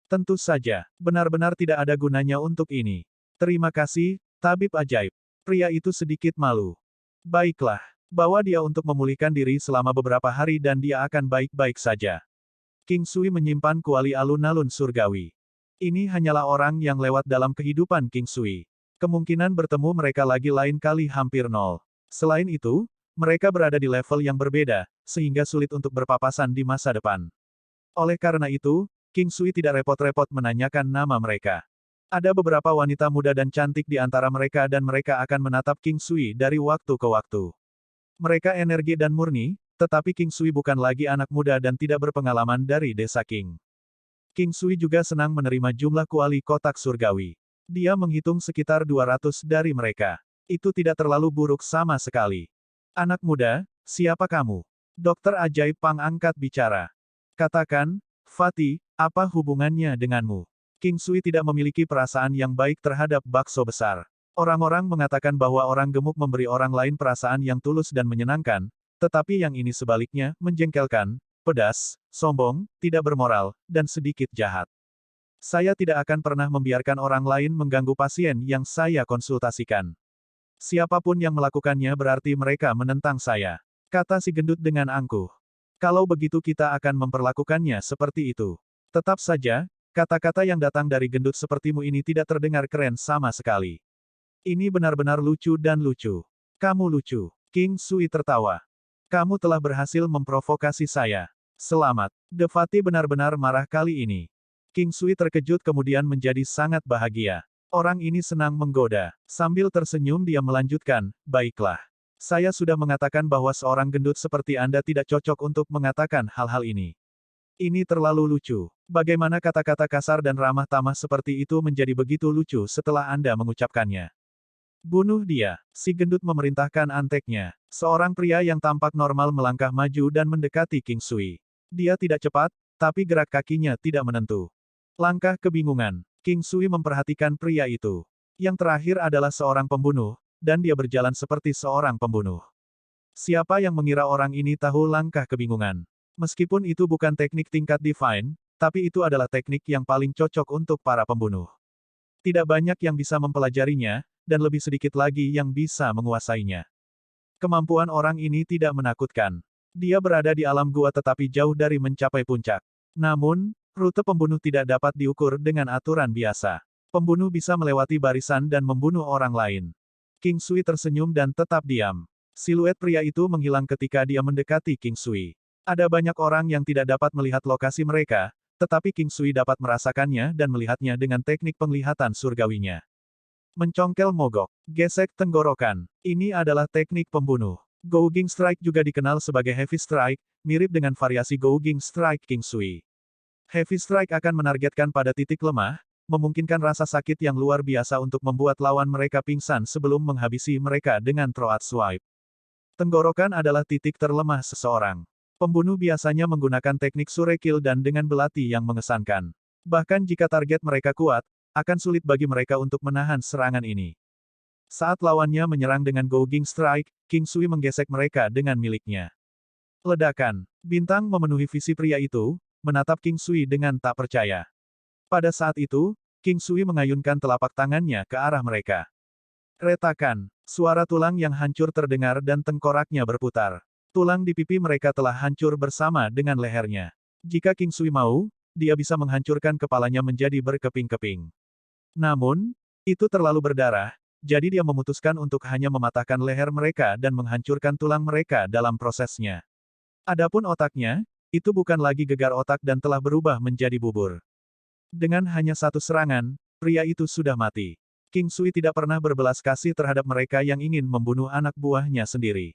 Tentu saja, benar-benar tidak ada gunanya untuk ini. Terima kasih, tabib ajaib. Pria itu sedikit malu. Baiklah, bawa dia untuk memulihkan diri selama beberapa hari dan dia akan baik-baik saja. King Sui menyimpan kuali alun-alun surgawi. Ini hanyalah orang yang lewat dalam kehidupan King Sui. Kemungkinan bertemu mereka lagi lain kali hampir nol. Selain itu, mereka berada di level yang berbeda, sehingga sulit untuk berpapasan di masa depan. Oleh karena itu, King Sui tidak repot-repot menanyakan nama mereka. Ada beberapa wanita muda dan cantik di antara mereka dan mereka akan menatap King Sui dari waktu ke waktu. Mereka energi dan murni, tetapi King Sui bukan lagi anak muda dan tidak berpengalaman dari desa King. King Sui juga senang menerima jumlah kuali kotak surgawi. Dia menghitung sekitar 200 dari mereka. Itu tidak terlalu buruk sama sekali. Anak muda, siapa kamu? Dokter ajaib Pang angkat bicara. Katakan, Fatih, apa hubungannya denganmu? King Sui tidak memiliki perasaan yang baik terhadap bakso besar. Orang-orang mengatakan bahwa orang gemuk memberi orang lain perasaan yang tulus dan menyenangkan, tetapi yang ini sebaliknya, menjengkelkan, pedas, sombong, tidak bermoral, dan sedikit jahat. Saya tidak akan pernah membiarkan orang lain mengganggu pasien yang saya konsultasikan. Siapapun yang melakukannya berarti mereka menentang saya. Kata si gendut dengan angkuh. Kalau begitu kita akan memperlakukannya seperti itu. Tetap saja, kata-kata yang datang dari gendut sepertimu ini tidak terdengar keren sama sekali. Ini benar-benar lucu dan lucu. Kamu lucu. King Sui tertawa. Kamu telah berhasil memprovokasi saya. Selamat. Devati benar-benar marah kali ini. King Sui terkejut kemudian menjadi sangat bahagia. Orang ini senang menggoda. Sambil tersenyum dia melanjutkan, baiklah. Saya sudah mengatakan bahwa seorang gendut seperti Anda tidak cocok untuk mengatakan hal-hal ini. Ini terlalu lucu. Bagaimana kata-kata kasar dan ramah tamah seperti itu menjadi begitu lucu setelah Anda mengucapkannya? Bunuh dia. Si gendut memerintahkan anteknya. Seorang pria yang tampak normal melangkah maju dan mendekati King Sui. Dia tidak cepat, tapi gerak kakinya tidak menentu. Langkah kebingungan. King Sui memperhatikan pria itu. Yang terakhir adalah seorang pembunuh, dan dia berjalan seperti seorang pembunuh. Siapa yang mengira orang ini tahu langkah kebingungan? Meskipun itu bukan teknik tingkat divine, tapi itu adalah teknik yang paling cocok untuk para pembunuh. Tidak banyak yang bisa mempelajarinya, dan lebih sedikit lagi yang bisa menguasainya. Kemampuan orang ini tidak menakutkan. Dia berada di alam gua tetapi jauh dari mencapai puncak. Namun, rute pembunuh tidak dapat diukur dengan aturan biasa. Pembunuh bisa melewati barisan dan membunuh orang lain. King Sui tersenyum dan tetap diam. Siluet pria itu menghilang ketika dia mendekati King Sui. Ada banyak orang yang tidak dapat melihat lokasi mereka, tetapi King Sui dapat merasakannya dan melihatnya dengan teknik penglihatan surgawinya. Mencongkel mogok. Gesek tenggorokan. Ini adalah teknik pembunuh. Gouging Strike juga dikenal sebagai Heavy Strike, mirip dengan variasi Gouging Strike King Sui. Heavy Strike akan menargetkan pada titik lemah, memungkinkan rasa sakit yang luar biasa untuk membuat lawan mereka pingsan sebelum menghabisi mereka dengan throat swipe. Tenggorokan adalah titik terlemah seseorang. Pembunuh biasanya menggunakan teknik sure kill dan dengan belati yang mengesankan. Bahkan jika target mereka kuat, akan sulit bagi mereka untuk menahan serangan ini. Saat lawannya menyerang dengan Gouging Strike, King Sui menggesek mereka dengan miliknya. Ledakan. Bintang memenuhi visi pria itu, menatap King Sui dengan tak percaya. Pada saat itu, King Sui mengayunkan telapak tangannya ke arah mereka. Retakan. Suara tulang yang hancur terdengar dan tengkoraknya berputar. Tulang di pipi mereka telah hancur bersama dengan lehernya. Jika King Sui mau, dia bisa menghancurkan kepalanya menjadi berkeping-keping. Namun, itu terlalu berdarah, jadi dia memutuskan untuk hanya mematahkan leher mereka dan menghancurkan tulang mereka dalam prosesnya. Adapun otaknya, itu bukan lagi gegar otak dan telah berubah menjadi bubur. Dengan hanya satu serangan, pria itu sudah mati. King Sui tidak pernah berbelas kasih terhadap mereka yang ingin membunuh anak buahnya sendiri.